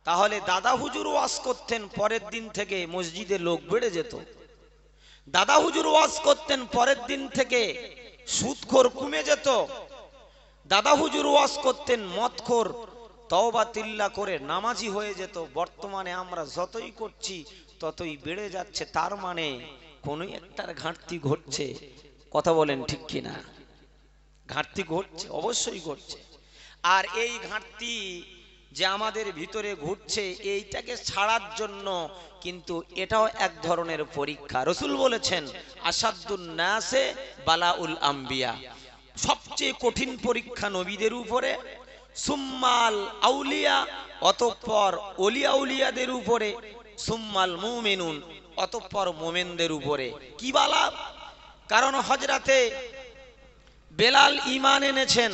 তাহলে দাদা হুজুর ওয়াজ করতেন, পরের দিন থেকে মসজিদে লোক বেড়ে যেত। দাদা হুজুর ওয়াজ করতেন, পরের দিন থেকে সুদখোর কমে যেত। দাদা হুজুর ওয়াজ করতেন, মদখোর তওবা তিল্লা করে নামাজি হয়ে যেত। বর্তমানে আমরা যতই করছি ততই বেড়ে যাচ্ছে। তার মানে কোনো একটার ঘাটতি ঘটছে। কথা বলেন ঠিক কিনা? ঘাটতি ঘটছে, অবশ্যই ঘটছে। আর এই ঘাটতি যে আমাদের ভিতরে ঘটছে, এইটাকে ছাড়ার জন্য কিন্তু এটাও এক ধরনের পরীক্ষা। রসুল বলেছেন, আসাদুন নাসে বালাউল আম্বিয়া, সবচেয়ে কঠিন পরীক্ষা নবীদের উপরে, সুম্মাল আউলিয়া, অতঃপর ওলিয়া উলিয়াদের উপরে, সুম্মাল মুমিনুন, অতঃপর মোমেনদের উপরে। কি বালা? কারণ হযরতে বেলাল ঈমান এনেছেন,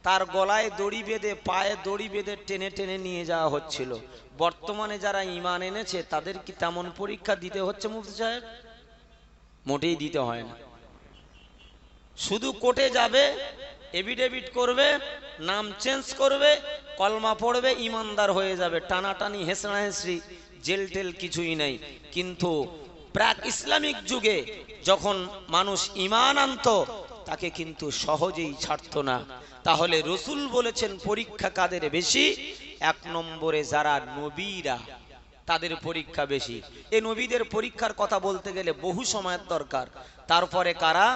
তার গলায় দড়ি বেঁধে, পায়ে দড়ি বেঁধে টেনে টেনে নিয়ে যাওয়া হচ্ছিল। বর্তমানে যারা ঈমান এনেছে তাদের কি তেমন পরীক্ষা দিতে হচ্ছে মুফতি সাহেব? মোটেই দিতে হয় না। শুধু কোর্টে যাবে, এফিডেভিট করবে, নাম চেঞ্জ করবে, কলমা পড়বে, ইমানদার হয়ে যাবে। টানাটানি হেসড়া হেসড়ি জেল টেল কিছুই নাই। কিন্তু প্রাক ইসলামিক যুগে যখন মানুষ ঈমান আনতো, তাকে কিন্তু সহজেই ছাড়তো না। তাহলে রসুল বলেছেন পরীক্ষা কাদের বেশি? এক নম্বরে যারা নবীরা, তাদের পরীক্ষা বেশি। এই নবীদের পরীক্ষার কথা বলতে গেলে বহু সময়ের দরকার। তারপরে কারা?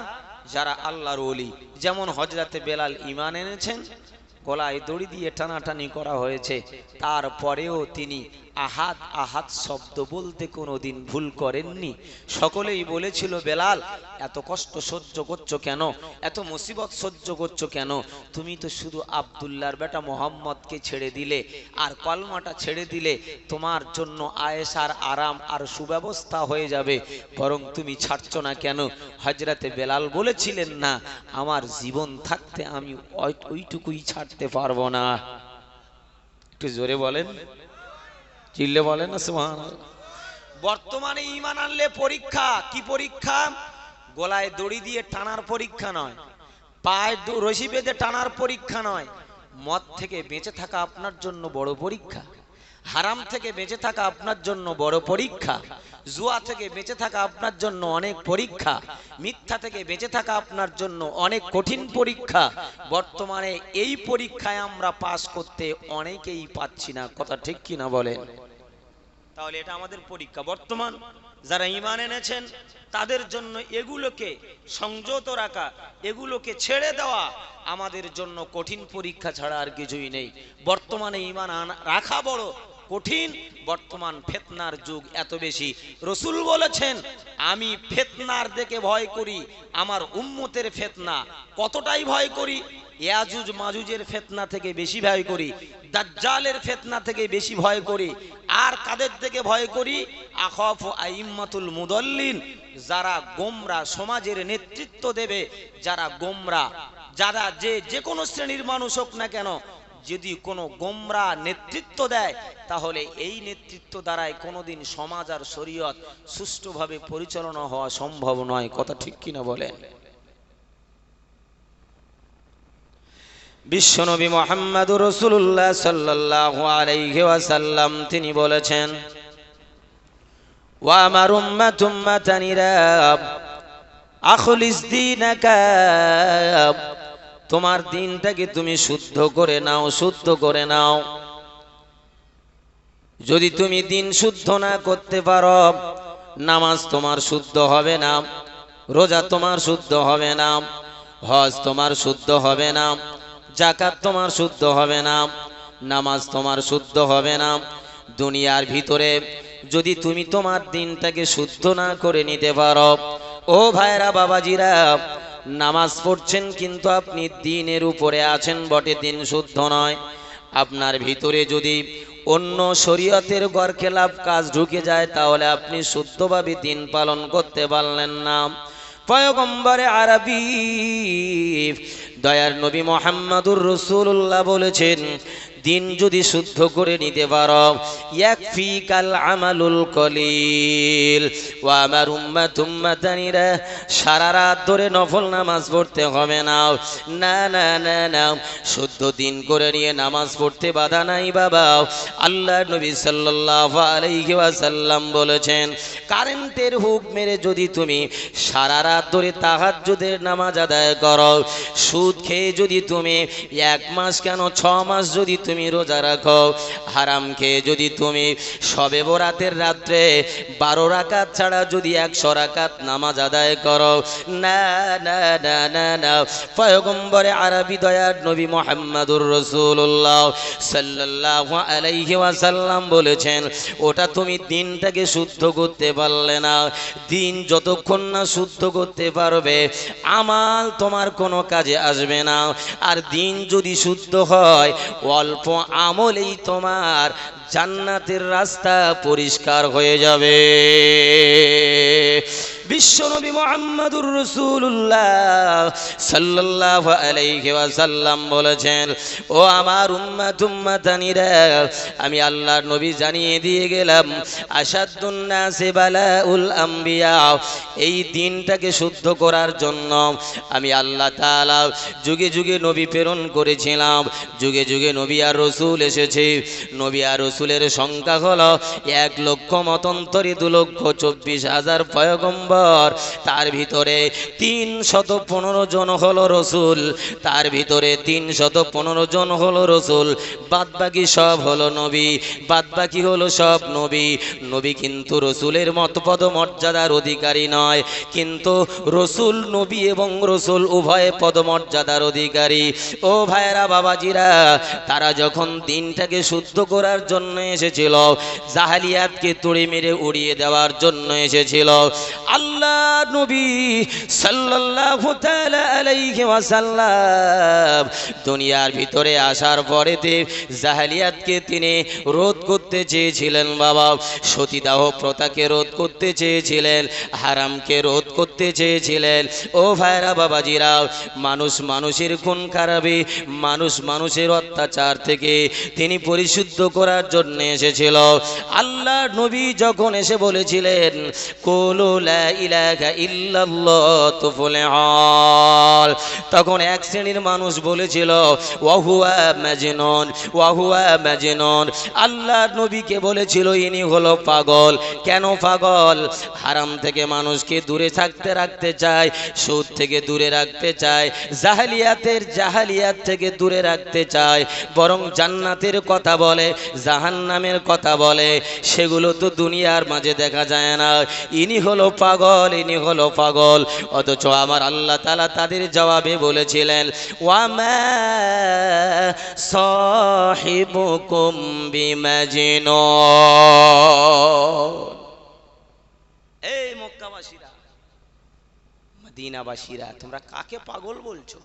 যারা আল্লাহর ওলি। যেমন হযরতে বেলাল ঈমান এনেছেন, গলায় দড়ি দিয়ে টানাটানি করা হয়েছে, তারপরেও তিনি আহাদ আহাদ শব্দ বলতে কোনোদিন ভুল করেননি। সকলেই বলেছিল, বেলাল এত কষ্ট সহ্য করছো কেন, এত মুসিবত সহ্য করছো কেন? তুমি তো শুধু আব্দুল্লাহর বেটা মোহাম্মদকে ছেড়ে দিলে আর কলমাটা ছেড়ে দিলে, তোমার জন্য আয়েশার আরাম আর সুব্যবস্থা হয়ে যাবে, বরং তুমি ছাড়ছো না কেন? হযরতে বেলাল বলেছিলেন, না, আমার জীবন থাকতে আমি ওইটুকুই ছাড়তে পারবো না। একটু জোরে বলেন, চিল্লে বলেন না সুবহানাল্লাহ। বর্তমানে ঈমান আনলে পরীক্ষা। কি পরীক্ষা? গলায় দড়ি দিয়ে টানার পরীক্ষা নয়, পায়ে রশি বেঁধে টানার পরীক্ষা নয়। মদ থেকে বেঁচে থাকা আপনার জন্য বড় পরীক্ষা, হারাম থেকে বেঁচে থাকা আপনার জন্য বড় পরীক্ষা, জুয়া থেকে বেঁচে থাকা আপনার জন্য অনেক পরীক্ষা, মিথ্যা থেকে বেঁচে থাকা আপনার জন্য অনেক কঠিন পরীক্ষা। বর্তমানে এই পরীক্ষায় আমরা পাস করতে অনেকেই পাচ্ছি না। কথা ঠিক কিনা বলেন? তাহলে এটা আমাদের পরীক্ষা। বর্তমান যারা ঈমান এনেছেন তাদের জন্য এগুলোকে সংযত রাখা, এগুলোকে ছেড়ে দেওয়া আমাদের জন্য কঠিন পরীক্ষা ছাড়া আর কিছুই নেই। বর্তমানে ঈমান রাখা বড় কঠিন। বর্তমান ফিতনার যুগ এত বেশি। রসুল বলেছেন, আমি ফিতনার দিকে ভয় করি, আমার উম্মতের ফিতনা। কতটাই ভয় করি? ইয়াজুজ মাজুজের ফিতনা থেকে বেশি ভয় করি, দাজ্জালের ফিতনা থেকে বেশি ভয় করি। আর কাদের থেকে ভয় করি? আখাফু আইম্মাতুল মুদাল্লিন, যারা গোমরা সমাজের নেতৃত্ব দেবে, যারা গোমরা, যারা যে কোনো শ্রেণীর মানুষ হোক না কেন, যদি কোনো গোমরা নেতৃত্ব দেয়, তাহলে এই নেতৃত্ব দ্বারাই কোনোদিন সমাজ আর শরীয়ত সুষ্ঠুভাবে পরিচালনা হওয়া সম্ভব নয়। কথা ঠিক কিনা বলেন? বিশ্বনবী মুহাম্মদুর রাসূলুল্লাহ সাল্লাল্লাহু আলাইহি ওয়াসাল্লাম তিনি বলেছেন, ওয়া আমার উম্মাতান ইরাব আখলিস দীনাকা, তোমার দিনটাকে তুমি শুদ্ধ করে নাও, শুদ্ধ করে নাও। যদি তুমি দিন শুদ্ধ না করতে পারো, নামাজ তোমার শুদ্ধ হবে না, রোজা তোমার শুদ্ধ হবে না, হজ তোমার শুদ্ধ হবে না, যাকাত তোমার শুদ্ধ হবে না, নামাজ তোমার শুদ্ধ হবে না। দুনিয়ার ভিতরে যদি তুমি তোমার দিনটাকে শুদ্ধ না করে নিতে পারো, ও ভাইরা বাবাজিরা, নামাজ পড়ছেন কিন্তু আপনি দিনের উপরে আছেন বটে, দিন শুদ্ধ নয়। আপনার ভিতরে যদি অন্য শরীয়তের গরখেলাপ কাজ ঢুকে যায়, তাহলে আপনি শুদ্ধভাবে দিন পালন করতে পারলেন না। পয়গম্বরে আরবি দয়ার নবী মুহাম্মদুর রাসূলুল্লাহ বলেছেন, দিন যদি শুদ্ধ করে নিতে পারো, ইয়াকফিকাল আমালুল কলিল। ও আমার উম্মাতুম্মাতানিরা, সারা রাত ধরে নফল নামাজ পড়তে হবে না, না না না না, শুদ্ধ দিন করে নিয়ে নামাজ পড়তে বাধা নাই বাবা। আল্লাহ নবী সাল্লাল্লাহু আলাইহি ওয়াসাল্লাম বলেছেন, কারেন্টের হুক মেরে যদি তুমি সারা রাত ধরে তাহাজ্জুদের নামাজ আদায় করো, সুদ খেয়ে যদি তুমি 1 মাস কেন 6 মাস যদি তুমি রোজা রাখো, হারাম খেয়ে যদি তুমি শবে বরাতের রাত্রে 12 রাকাত ছাড়া যদি 100 রাকাত নামাজ আদায় করো, না না না না না, পয়গম্বরে আরবি দয়ার নবী মুহাম্মদুর রাসূলুল্লাহ সাল্লাল্লাহু আলাইহি ওয়াসাল্লাম বলেছেন, ওটা তুমি দিনটাকে শুদ্ধ করতে পারলে না। দিন যতক্ষণ না শুদ্ধ করতে পারবে, আমাল তোমার কোনো কাজে আসবে না। আর দিন যদি শুদ্ধ হয়, অল্প আমলেই তোমার জান্নাতের রাস্তা পরিষ্কার হয়ে যাবে। বিশ্বনবী মুহাম্মদুর রাসূলুল্লাহ সাল্লাল্লাহু আলাইহি ওয়াসাল্লাম বলেছেন, ও আমার উম্মাতুম্মাতানিরা, আমি আল্লাহর নবী জানিয়ে দিয়ে গেলাম, আশাদ্দুন নাসি বালাউল আম্বিয়া। এই দিনটাকে শুদ্ধ করার জন্য আমি আল্লাহ তাআলা যুগে যুগে নবী প্রেরণ করেছিলাম, যুগে যুগে নবী আর রাসূল এসেছে। নবী আর রাসূলের সংখ্যা হলো 1 লক্ষ মতান্তরে 2,24,000 পয়গম্বর। তার ভিতরে 315 জন হলো রাসূল, তার ভিতরে 315 জন হলো রাসূল, বাদ বাকি সব হলো নবী, বাদ বাকি হলো সব নবী। নবী কিন্তু রাসূলের মত পদ মর্যাদার অধিকারী নয়, কিন্তু রাসূল নবী এবং রাসূল উভয় পদ মর্যাদার অধিকারী। ও ভাইরা বাবাজিরা, তারা যখন দিনটাকে শুদ্ধ করার জন্য এসেছিল, জাহেলিয়াতকে তুড়ি মেরে উড়িয়ে দেওয়ার জন্য এসেছিল, আল্লাহ নবী সাল্লাল্লাহু তাআলা আলাইহি ওয়াসাল্লাম দুনিয়ার ভিতরে আসার পরেতে জাহেলিয়াতকে তিনি রোধ করতে চেয়েছিলেন বাবা। সতীদাহ প্রথাকে রোধ করতে চেয়েছিলেন, হারামকে রোধ করতে চেয়েছিলেন। ও ভাইরা বাবাজিরা, মানুষ মানুষের খুন খারাপি, মানুষ মানুষের অত্যাচার থেকে তিনি পরিশুদ্ধ করার জন্য এসেছিল। আল্লাহ নবী যখন এসে বলেছিলেন, কুলু লা ইলাহা ইল্লাল্লাহ তুফলিহুন, তখন এক শ্রেণীর মানুষ বলেছিল, ওয়া হুয়া মাজনুন, ওয়া হুয়া মাজনুন। আল্লাহ নবীকে বলেছিল, ইনি হলো পাগল। কেন পাগল? হারাম থেকে মানুষকে দূরে থাকতে রাখতে চায়, সুদ থেকে দূরে রাখতে চায়, জাহেলিয়াত থেকে দূরে রাখতে চায়, বরং জান্নাতের কথা বলে, জাহান্নামের কথা বলে, সেগুলো তো দুনিয়ার মাঝে দেখা যায় না। ইনি হলো পাগল, ইনি হলো পাগল। অথচ আমার আল্লাহ তাআলা তাদের জবাবে বলেছিলেন, ওয়ামা সাহিবুকুম বিমাজনুন। এই মক্কাবাসীরা, মদিনাবাসীরা, তোমরা কাকে পাগল বলছো?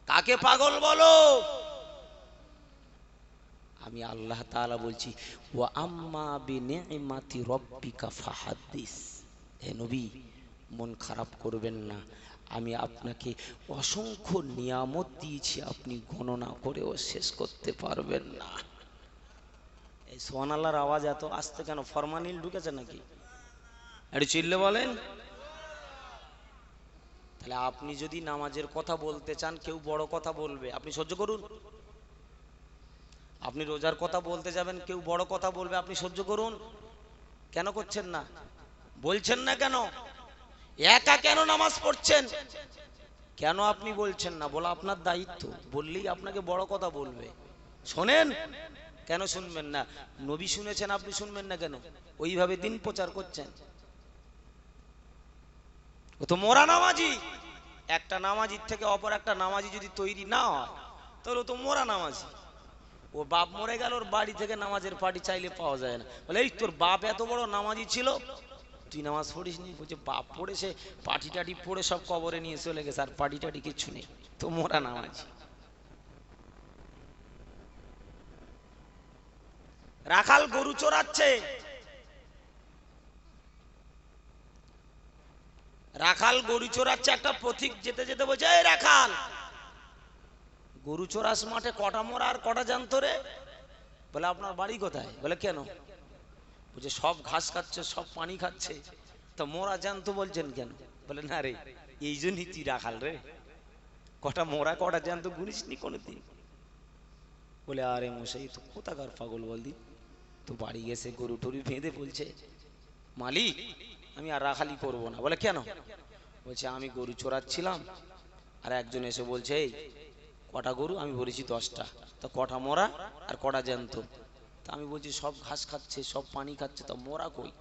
কাকে পাগল বলো? আমি আল্লাহ তাআলা বলছি, ওয়া আম্মা বিনি'মাতি রাব্বিকা ফাহাদ্দিস। হে নবী, মন খারাপ করবেন না, আমি আপনাকে অসংখ্য নিয়ামত দিয়েছি, আপনি গণনা করেও শেষ করতে পারবেন না। এই সুবহানাল্লাহর আওয়াজ এত আস্তে কেন? ফরমানিল ঢুকেছে নাকি? একটু চিল্লে বলেন। তাহলে আপনি যদি নামাজের কথা বলতে চান, কেউ বড় কথা বলবে, আপনি সহ্য করুন। আপনি রোজার কথা বলতে যাবেন, কেউ বড় কথা বলবে, আপনি সহ্য করুন। কেন করছেন না? বলছেন না কেন? একা কেন নামাজ পড়ছেন? কেন আপনি বলছেন না? বলা আপনার দায়িত্ব, বললেই আপনাকে বড় কথা বলবে। শোনেন, কেন শুনবেন না? নবী শুনেছেন, আপনি শুনবেন না কেন? ওইভাবে দিন প্রচার করছেন। ও তো মোরা নামাজি। একটা নামাজির থেকে অপর একটা নামাজি যদি তৈরি না হয়, তাহলে ও তো মোরা নামাজি। ও বাপ মরে গেল, ওর বাড়ি থেকে নামাজের পার্টি চাইলে পাওয়া যায় না। বলে, এই তোর বাপ এত বড় নামাজি ছিল, তুই নামাজ পড়িস নি? বলছে, বাপ পড়েছে, পার্টি টাটি পড়ে সব কবরে নিয়ে চলে গেছে, আর পার্টি টাটি কিচ্ছু নেই, তো মোরা নামাজি। রাখাল গরু চড়াচ্ছে, রাখাল গরু চড়াচ্ছে, একটা পথিক যেতে যেতে বলছে, এই রাখাল, গরু চোরাস মাঠে কটা মোরা আর কটা জ্যান্ত রে? বলে আপনার বাড়ি কোথায়? বলে কেন? বলছে সব ঘাস খাচ্ছে, সব পানি খাচ্ছে, তো মোরা জ্যান্ত বলছেন কেন? বলে না রে, এই জন্যই তুই রাখাল রে, কটা মোরা কটা জ্যান্ত গুনিস নি কোনোদিন? বলে আরে মশাই তো কোথাকার পাগল বলদি, তো বাড়ি গেছে গরু টরু বেঁধে বলছে মালিক আমি আর রাখালি করবো না। বলে কেন? বলছে আমি গরু চোরাচ্ছিলাম, আর একজন এসে বলছে এই কটা গরু? আমি বলেছি 10টা। তো কটা মোরা আর কটা জ্যান্ত? তা আমি বলছি সব ঘাস খাচ্ছে, সব পানি খাচ্ছে, তো মোরা কই?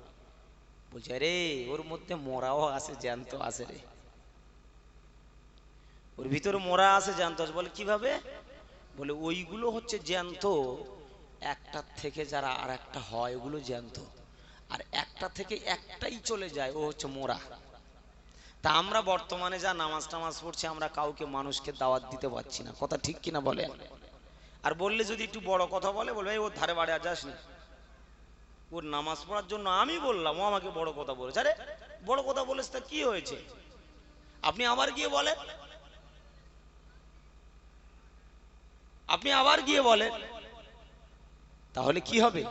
বলছে রে ওর মধ্যে মোরাও আছে জ্যান্ত আছে রে, ওর ভিতরে মোরা আছে জ্যান্ত আছে। বলে কিভাবে? বলে ওইগুলো হচ্ছে জ্যান্ত, একটার থেকে যারা আর একটা হয় ওগুলো জ্যান্ত, আর একটা থেকে একটাই চলে যায় ও হচ্ছে মোরা। তা আমরা বর্তমানে যা নামাজ টামাজ পড়ছি, আমরা কাউকে মানুষকে দাওয়াত দিতে পারছি না, কথা ঠিক কিনা বলেন? আর বললে যদি একটু বড় কথা বলে, বলবে ওর ধারে বাড়ি আর যাস না, ওর নামাজ পড়ার জন্য আমি বললাম, ও আমাকে বড় কথা বলেছে। আরে বড় কথা বলেছ তা কি হয়েছে? আপনি আবার গিয়ে বলেন, আপনি আবার গিয়ে বলেন, তাহলে কি হবে?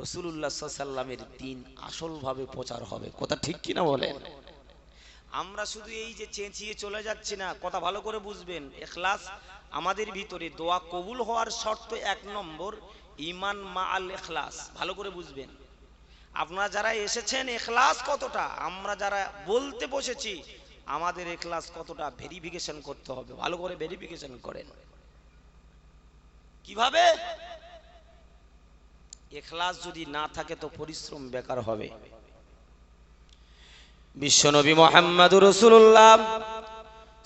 রাসূলুল্লাহ সাল্লাল্লাহু আলাইহি ওয়াসাল্লামের দ্বীন আসলভাবে প্রচার হবে, কথা ঠিক কিনা বলেন? আমরা শুধু এই যে চেঁচিয়ে চলে যাচ্ছি না, কথা ভালো করে বুঝবেন। ইখলাস আমাদের ভিতরে, দোয়া কবুল হওয়ার শর্ত 1 নম্বর ঈমান মা আল ইখলাস, ভালো করে বুঝবেন। আপনারা যারা এসেছেন ইখলাস কতটা, আমরা যারা বলতে বসেছি আমাদের ইখলাস কতটা, ভেরিফিকেশন করতে হবে, ভালো করে ভেরিফিকেশন করেন। কিভাবে? ইখলাস যদি না থাকে তো পরিশ্রম বেকার হবে। বিশ্বনবী মুহাম্মদুর রাসূলুল্লাহ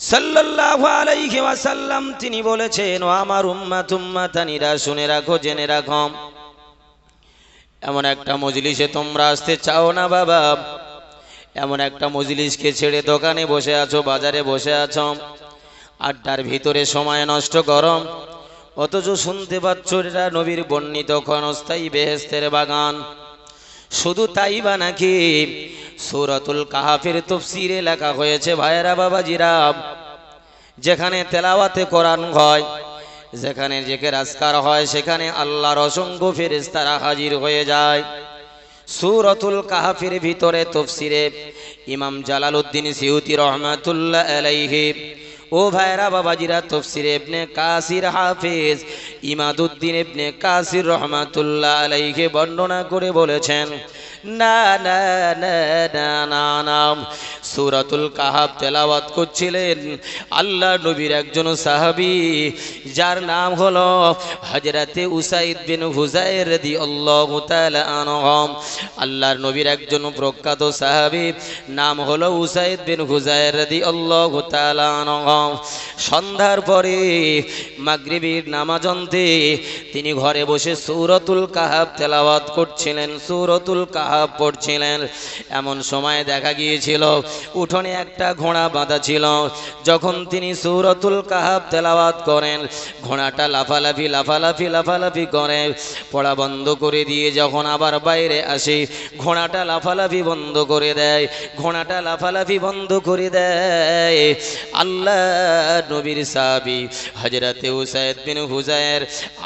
সাল্লাল্লাহু আলাইহি ওয়াসাল্লাম তিনি বলেছেন, ও আমার উম্মাতানিরা শুনে রাখো, জেনে রাখো, এমন একটা মজলিসে তোমরা আসতে চাও না বাবা, এমন একটা মজলিসকে ছেড়ে দোকানে বসে আছো, বাজারে বসে আছো, আড্ডার ভিতরে সময় নষ্ট করো, অথচ শুনতে পাচ্ছ এটা নবীর বর্ণিত ক্ষণস্থায়ী বেহেশতের বাগান। শুধু তাই বা নাকি, সূরাতুল কাহফের তাফসীরে লেখা হয়েছে ভাইরা বাবাজিরা, যেখানে তেলাওয়াতে কোরআন হয়, যেখানে জিকির আজকার হয়, সেখানে আল্লাহর অসংখ্য ফেরেশতারা হাজির হয়ে যায়। সূরাতুল কাহফের ভিতরে তাফসীরে ইমাম জালালউদ্দিন সিউতি রাহমাতুল্লাহ আলাইহি, ও ভাইরা বাবাজিরা, তাফসীরে ইবনে কাসির হাফেজ ইমাদউদ্দিন ইবনে কাসির রাহমাতুল্লাহ আলাইহি বর্ণনা করে বলেছেন, না না না না না না, সূরাতুল কাহফ তেলাওয়াত করছিলেন আল্লাহ নবীর একজন সাহাবী, যার নাম হলো হযরতে উসাইদ বিন হুযায়র রাদিয়াল্লাহু তাআলা আনহু। আল্লাহর নবীর একজন প্রখ্যাত সাহাবী, নাম হলো উসাইদ বিন হুযায়র রাদিয়াল্লাহু তাআলা আনহু। সন্ধ্যার পরে মাগরিবের নামাজ অন্তে তিনি ঘরে বসে সূরাতুল কাহফ তেলাওয়াত করছিলেন, সূরাতুল কাহফ পড়ছিলেন। এমন সময় দেখা গিয়েছিল উঠোনে একটা ঘোড়া বাঁধা ছিল। যখন তিনি সূরাতুল কাহফ তেলাওয়াত করেন, ঘোড়াটা লাফালাফি লাফালাফি লাফালাফি করে, পড়া বন্ধ করে দিয়ে যখন আবার বাইরে আসে, ঘোড়াটা লাফালাফি বন্ধ করে দেয়, ঘোড়াটা লাফালাফি বন্ধ করে দেয়। আল্লাহ নবীর সাহাবী হযরতে উসাইদ বিন হুযায়র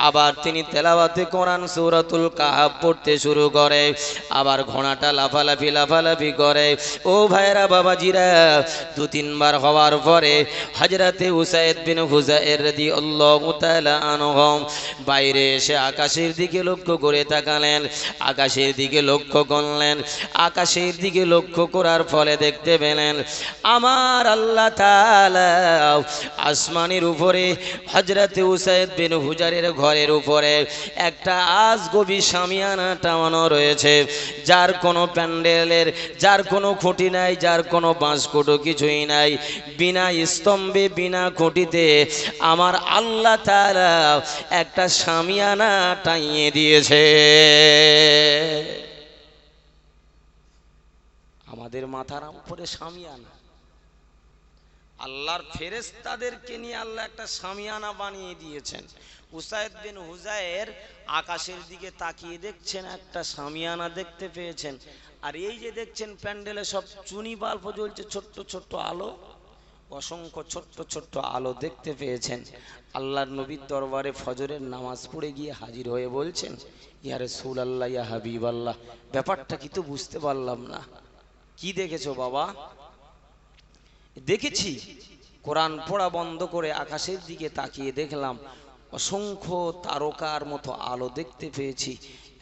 আবার তিনি তেলাওয়াতে কোরআন সূরাতুল কাহফ পড়তে শুরু করে, আবার ঘোড়াটা লাফালাফি লাফালাফি করে। ও ভাইরা বাবাজিরা, 2-3 বার হওয়ার পরে হযরতে উসাইদ বিন হুযায়র রাদিয়াল্লাহু তাআলা আনহু বাইরে এসে আকাশের দিকে লক্ষ্য করে তাকালেন, আকাশের দিকে লক্ষ্য করলেন, আকাশের দিকে লক্ষ্য করার ফলে দেখতে পেলেন আমার আল্লাহ তাআলা আসমানের উপরে হযরতে উসাইদ বিন হুযায়রের ঘরের উপরে একটা আজগবি শামিয়ানা টাঙানো রয়েছে, যার কোনো প্যান্ডেলের, যার কোনো খুঁটি নাই, যার কোনো বাঁশকুটো কিছুই নাই, বিনা স্তম্ভে বিনা খুঁটিতে আমার আল্লাহ তাআলা একটা শামিয়ানা টাঙিয়ে দিয়েছে। আমাদের মাথার উপরে শামিয়ানা, আল্লাহর ফেরেশতাদেরকে নিয়ে আল্লাহ একটা শামিয়ানা বানিয়ে দিয়েছেন। উসাইদ বিন হুযায়র আকাশের দিকে তাকিয়ে দেখছেন, একটা শামিয়ানা দেখতে পেয়েছেন। আর এই যে দেখছেন প্যান্ডেলে সব চুনি বাল্ব জ্বলছে, ছোট্ট ছোট্ট আলো, অসংখ্য ছোট্ট ছোট্ট আলো দেখতে পেয়েছেন। আল্লাহর নবীর দরবারে ফজরের নামাজ পড়ে গিয়ে হাজির হয়ে বলছেন, ইয়া রাসূলুল্লাহ, ইয়া হাবিবাল্লাহ, ব্যাপারটা কি তো বুঝতে পারলাম না। কি দেখেছো বাবা? দেখেছি কোরআন পড়া বন্ধ করে আকাশের দিকে তাকিয়ে দেখলাম অসংখ্য তারকার মতো আলো দেখতে পেয়েছি,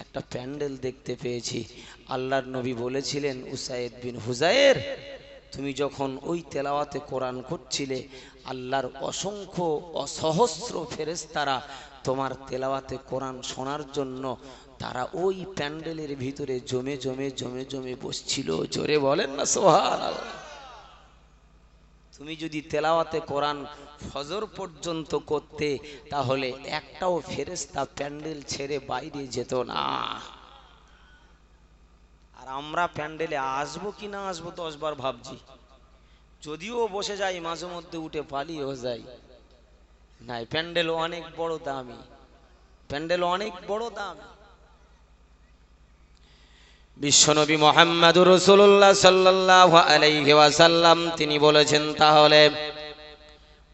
একটা প্যান্ডেল দেখতে পেয়েছি। আল্লাহর নবী বলেছিলেন, উসাইদ বিন হুজায়ের, তুমি যখন ওই তেলাওয়াতে কোরআন করছিলে, আল্লাহর অসংখ্য অসহস্র ফেরেশতারা তোমার তেলাওয়াতে কোরআন শোনার জন্য তারা ওই প্যান্ডেলের ভিতরে জমে জমে জমে জমে বসছিল। জোরে বলেন না সুবহানাল্লাহ। তুমি যদি তেলাওয়াতে কোরআন ফজর পর্যন্ত করতে, তাহলে একটাও ফেরেশতা প্যান্ডেল ছেড়ে বাইরে যেত না। আর আমরা প্যান্ডেলে আসবো কি না আসবো 10 বার ভাবছি। যদিও বসে যাই, মাঝে মধ্যে উঠে পালিয়েও যাই। নাই, প্যান্ডেল অনেক বড় দামি, প্যান্ডেল অনেক বড় দামি। বিশ্বনবী মুহাম্মদুর রাসূলুল্লাহ সাল্লাল্লাহু আলাইহি ওয়াসাল্লাম তিনি বলেছেন, তাহলে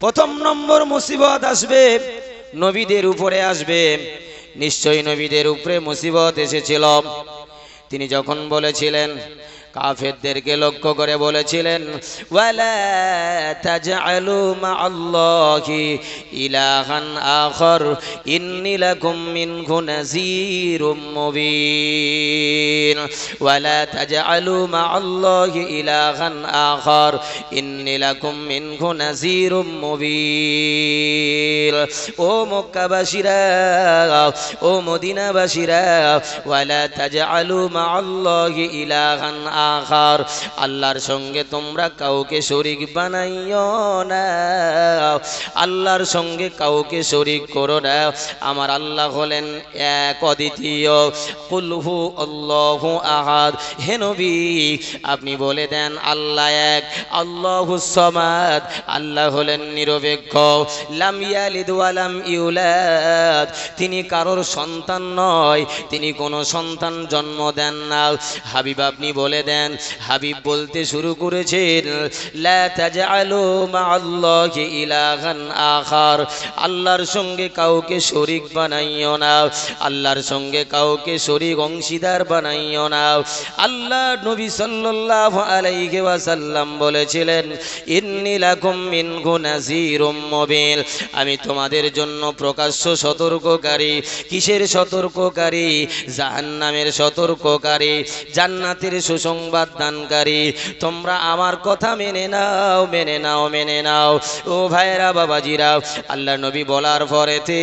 প্রথম নম্বর মুসিবত আসবে নবীদের উপরে আসবে। নিশ্চয়ই নবীদের উপরে মুসিবত এসেছিল। তিনি যখন বলেছিলেন, কাফেরদেরকে লক্ষ্য করে বলেছিলেন, ওয়ালা তাজআলু মা'আল্লাহি ইলাহান আখার ইন্নী লাকুম মিনহু নাযীরুম মুবিন। ওয়ালা তাজআলু মা'আল্লাহি ইলাহান আখার ইন্নী লাকুম মিনহু নাযীরুম মুবিন। ও মক্কাবাসীরা, ও মদিনাবাসীরা, ওয়ালা তাজআলু মা'আল্লাহি ইলাহান আখার, আল্লাহর সঙ্গে তোমরা কাউকে শরীক বানাইও না, আল্লাহর সঙ্গে কাউকে শরীক করো না। আমার আল্লাহ হলেন এক, অদ্বিতীয়। কুল হু আল্লাহু আহাদ। হে নবী, আপনি বলে দেন আল্লাহ এক, আল্লাহুস সামাদ, আল্লাহ হলেন নিরপেক্ষ। লাম ইয়ালিদ ওয়া লাম ইউলাদ, তিনি কারোর সন্তান নয়, তিনি কোনো সন্তান জন্ম দেন না। হাবিব আপনি বলে দেন, হাবিব বলতে শুরু করেছেন, লা তাজআলু মা'আল্লাহি ইলাহান আখার, আল্লাহর সঙ্গে কাউকে শরীক বানাইও না, আল্লাহর সঙ্গে কাউকে শরীক অংশীদার বানাইও না। আল্লাহ নবী সাল্লাল্লাহু আলাইহি ওয়াসাল্লাম বলেছিলেন, ইন্নী লাকুম মিনহু নাযীরুম মুবিন, আমি তোমাদের জন্য প্রকাশ্য সতর্ককারী। কিসের সতর্ককারী? জাহান্নামের সতর্ককারী, জান্নাতের সুসংবাদ দানকারী। তোমরা আমার কথা মেনে নাও, মেনে নাও, মেনে নাও। ও ভাইরা, বাবাজিরা, আল্লাহ নবী বলার পরেতে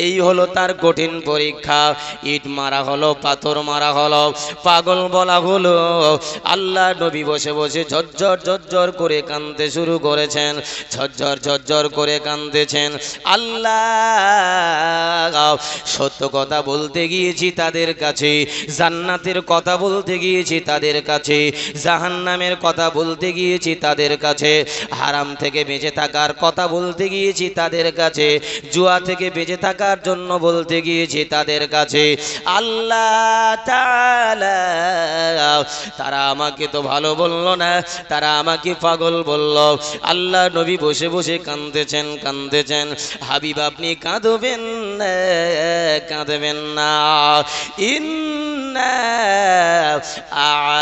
এই হলো তার কঠিন পরীক্ষা। ইট মারা হলো, পাথর মারা হলো, পাগল বলা হলো। আল্লাহ নবী বসে বসে ঝরঝর ঝরঝর করে কাঁদতে শুরু করেছেন, ঝরঝর ঝরঝর করে কাঁদতেছেন। আল্লাহ, সত্য কথা বলতে গিয়েছি তাদের কাছে, জান্নাতের কথা বলতে গিয়েছি তাদের কাছে, জাহান্নামের কথা বলতে গিয়েছি তাদের কাছে, হারাম থেকে বেঁচে থাকার কথা বলতে গিয়েছি তাদের কাছে, জুয়া থেকে বেঁচে থাকার জন্য বলতে গিয়েছি তাদের কাছে। আল্লাহ তাআলা, তারা আমাকে তো ভালো বলল না, তারা আমাকে পাগল বলল। আল্লাহ নবী বসে বসে কাঁদতেছেন, কাঁদতেছেন। হাবিব আপনি কাঁদবেন না, কাঁদবেন না। ইন্না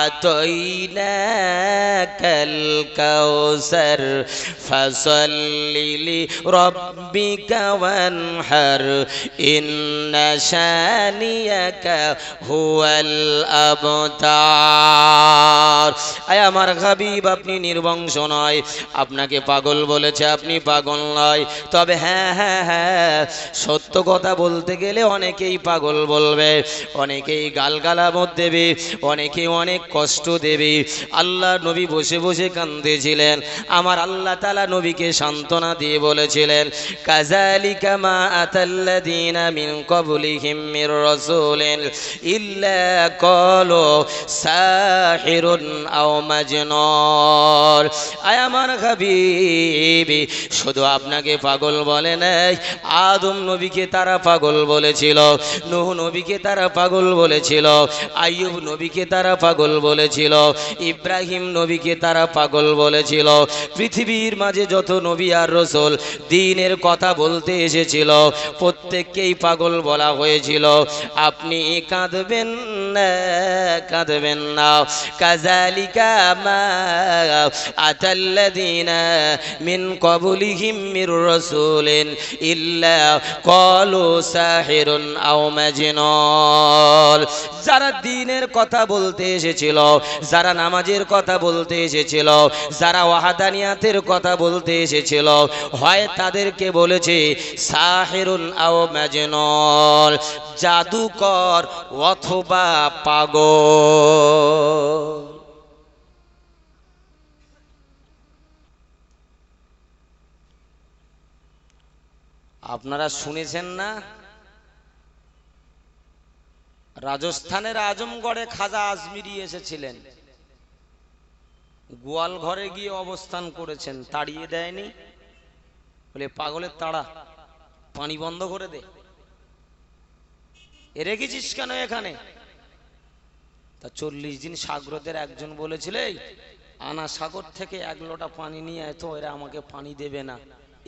আ'তাইনাকাল কাউসার ফাসাল্লি লিরাব্বিকা ওয়ানহার ইন্না শানিয়াকা হুয়াল আবতার। আয় আমার হাবিব, আপনি নির্বংশ নয়, আপনাকে পাগল বলেছে, আপনি পাগল নয়। তবে হ্যাঁ হ্যাঁ হ্যাঁ, সত্য কথা বলতে গেলে অনেকেই পাগল বলবে, অনেকেই গালগালামত দেবে, অনেকে অনেক কষ্ট দেবে। আল্লাহ নবী বসে বসে কাঁদতেছিলেন। আমার আল্লাহ তাআলা নবীকে সান্ত্বনা দিয়ে বলেছিলেন, কাযালিকা মা আতাল্লাযীনা মিন ক্বাবলিহিম মির রাসূলিন ইল্লা ক্বালু সাহিরুন আও মাজনুন। আয় আমার হাবিব, শুধু আপনাকে পাগল বলে নাই, আদম নবীকে তারা পাগল বলেছিল, নূহ নবীকে তারা পাগল বলেছিল, আইয়ুব নবীকে তারা পাগল বলেছিল, ইব্রাহিম নবীকে তারা পাগল বলেছিল। পৃথিবীর মাঝে যত নবী আর রাসূল দ্বীনের কথা বলতে এসেছিল প্রত্যেককেই পাগল বলা হয়েছিল। আপনি কাঁদবেন না, কাঁদবেন না। কাযালিকা মা আতাল্লাযীনা মিন ক্বাবলিহিম মির রাসূলিন ইল্লা ক্বালু সাহিরুন আও মাজনুন। যারা দ্বীনের কথা বলতে এসেছিল, যারা নামাজের কথা বলতে এসেছিল, যারা ওয়াহদানিয়াতের কথা বলতে এসেছিল, হয় তাদেরকে বলেছে সাহিরুন আও মাজনুন, জাদুকর অথবা পাগল। আপনারা শুনেছেন না, রাজস্থানের আজমগড়ে খাজা আজমিরি এসেছিলেন, গোয়াল ঘরে গিয়ে অবস্থান করেছেন, তাড়িয়ে দেয়নি? বলে পাগলের তাড়া, পানি বন্ধ করে দে, এ রেখেছিস কেন এখানে? তা 40 দিন সাগরদের একজন বলেছিল, আনা সাগর থেকে 1 লোটা পানি নিয়ে আয় তো, এরা আমাকে পানি দেবে না,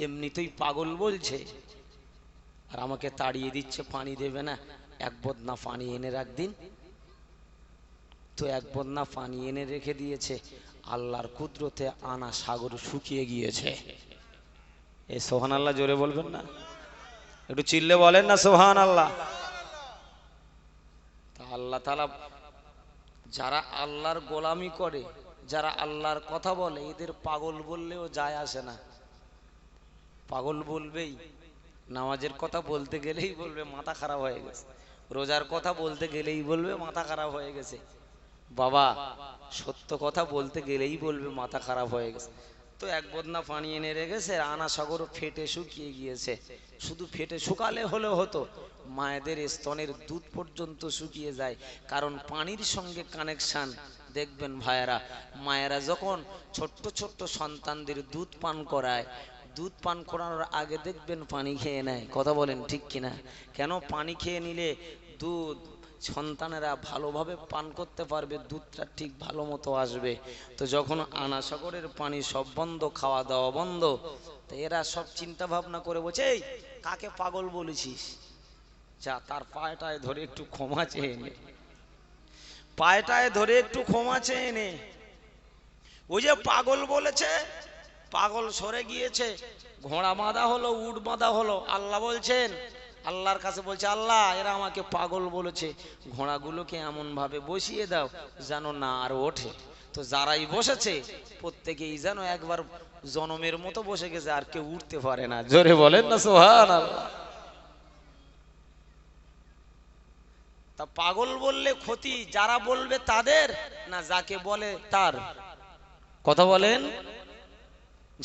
এমনিতেই পাগল বলছে আর আমাকে তাড়িয়ে দিচ্ছে, পানি দেবে না, 1 বদনা পানি এনে রাখ দিন। তো 1 বদনা পানি এনে রেখে দিয়েছে, আল্লাহর কুদরতে আনা সাগর শুকিয়ে গিয়েছে। এই সুবহানাল্লাহ জোরে বলবেন না? একটু চিল্লে বলেন না সুবহানাল্লাহ। তা আল্লাহ তাআলা যারা আল্লাহর গোলামি করে, যারা আল্লাহর কথা বলে, এদের পাগল বললেও যায় আসে না। পাগল বলবেই, নামাজের কথা বলতে গেলেই বলবে মাথা খারাপ হয়ে গেছে, রোজার কথা বলতে গেলেই বলবে মাথা খারাপ হয়ে গেছে, বাবা সত্য কথা বলতে গেলেই বলবে মাথা খারাপ হয়ে গেছে। তো 1 বদনা পানি এনে রেখেছে, আনা সাগর ফেটে শুকিয়ে গিয়েছে। শুধু ফেটে শুকালে হলেও হতো, মায়েদের স্তনের দুধ পর্যন্ত শুকিয়ে যায়, কারণ পানির সঙ্গে কানেকশন। দেখবেন ভাইয়েরা, মায়েরা যখন ছোট্ট ছোট্ট সন্তানদের দুধ পান করায়, দুধ পান করানোর আগে দেখবেন পানি খেয়ে নেয়। কথা বলেন ঠিক কিনা? কেন? পানি খেয়ে নিলে দুধ সন্তানেরা ভালোভাবে পান করতে পারবে, দুধটা ঠিক ভালো মতো আসবে। তো যখন আনা সাগরের পানি সব বন্ধ, খাওয়া দাওয়া বন্ধ, তো এরা সব চিন্তা ভাবনা করে বলছে, এই কাকে পাগল বলেছিস, যা তার পায়টায় ধরে একটু ক্ষমা চেয়ে নে, পায়টায় ধরে একটু ক্ষমা চেয়ে নে। ওই যে পাগল বলেছে, পাগল সরে গিয়েছে, ঘোড়া বাঁধা হলো, উট বাঁধা হলো। আল্লাহ বলছেন, আল্লাহর কাছে বলছে, আল্লাহ এরা আমাকে পাগল বলেছে, ঘোড়াগুলোকে এমন ভাবে বসিয়ে দাও যেন না আর ওঠে। তো যারাই বসেছে প্রত্যেকেই যেন একবার জনমের মতো বসে গেছে, আর কেউ উঠতে পারে না। জোরে বলেন না সুবহানাল্লাহ। তা পাগল বললে ক্ষতি যারা বলবে তাদের, না যাকে বলে তার? কথা বলেন,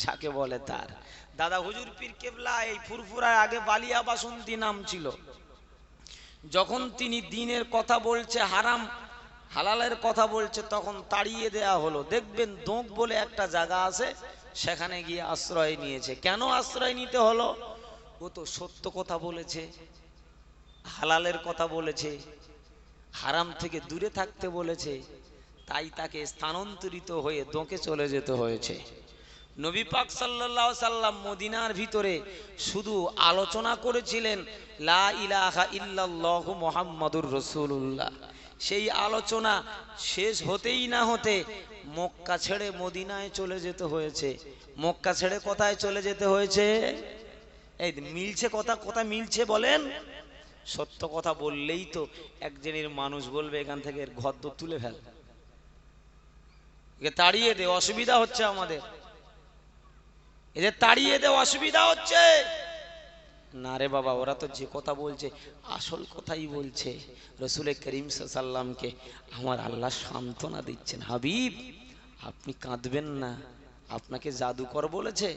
যাকে বলে তার। দাদা হুজুর পীর কেবলা এই ফুরফুরায় আগে বালিয়া বাসন্তী নাম ছিল। যখন তিনি দ্বীনের কথা বলছে, হারাম হালালের কথা বলছে, তখন তাড়িয়ে দেয়া হলো। দেখবেন দোঁক বলে একটা জায়গা আছে, সেখানে গিয়ে আশ্রয় নিয়েছে। কেন আশ্রয় নিতে হলো? ও তো সত্য কথা বলেছে, হালালের কথা বলেছে, হারাম থেকে দূরে থাকতে বলেছে, তাই তাকে স্থানান্তরিত হয়ে দোঁকে চলে যেতে হয়েছে। নবী পাক সাল্লাল্লাহু আলাইহি সাল্লাম মদিনার ভিতরে শুধু আলোচনা করেছিলেন লা ইলাহা ইল্লাল্লাহু মুহাম্মাদুর রাসূলুল্লাহ। সেই আলোচনা শেষ হতেই না হতে মক্কা ছেড়ে মদিনায় চলে যেতে হয়েছে। মক্কা ছেড়ে কোথায় চলে যেতে হয়েছে? এই মিলছে কথা, কথা মিলছে বলেন? সত্য কথা বললেই তো এক শ্রেণীর মানুষ বলবে এখান থেকে ঘর দোর তুলে ফেল, একে তাড়িয়ে দে, অসুবিধা হচ্ছে আমাদের, এদের তাড়িয়ে দে, অসুবিধা হচ্ছে। না রে বাবা, ওরা তো যে কথা বলছে আসল কথাই বলছে। রসুল করিম সাল্লামকে আমার আল্লাহ সান্ত্বনা দিচ্ছেন, হাবিব আপনি কাঁদবেন না, আপনাকে জাদুকর বলেছে,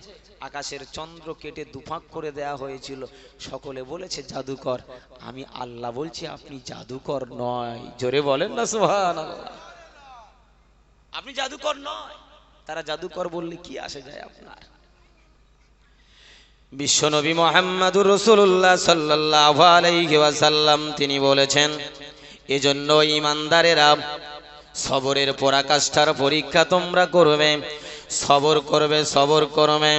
আকাশের চন্দ্র কেটে দুফাঁক করে দেয়া হয়েছিল, সকলে বলেছে জাদুকর, আমি আল্লাহ বলছি আপনি জাদুকর নয়। জোরে বলেন না সুবহানাল্লাহ। আপনি জাদুকর নয়। তারা জাদুকর বললে কি আসে যায় আপনার? বিশ্বনবী মুহাম্মদুর রাসূলুল্লাহ সাল্লাল্লাহু আলাইহি ওয়াসাল্লাম তিনি বলেছেন, এজন্য ঈমানদারেরা সবরের পরাকাষ্ঠার পরীক্ষা তোমরা করবে, সবর করবে, সবর করবে।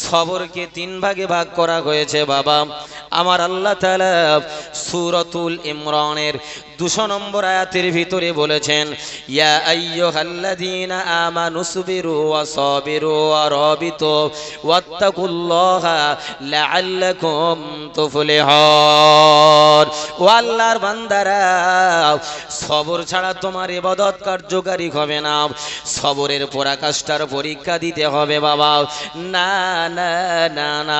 সবরকে 3 ভাগে ভাগ করা হয়েছে বাবা আমার। আল্লাহ তাআলা সূরাতুল ইমরানের 200 নম্বর আয়াতের ভিতরে বলেছেন, ইয়া আইয়ুহাল্লাযীনা আমানুসবিরু ওয়া সাবিরু ওয়া রাবিতু ওয়াত্তাকুল্লাহা লাআল্লাকুম তুফলিহুন। ও আল্লাহর বান্দারা, সবর ছাড়া তোমার ইবাদত কার্যকারী হবে না। সবরের পরাকাষ্ঠার পরীক্ষা দিতে হবে বাবা। না না না না,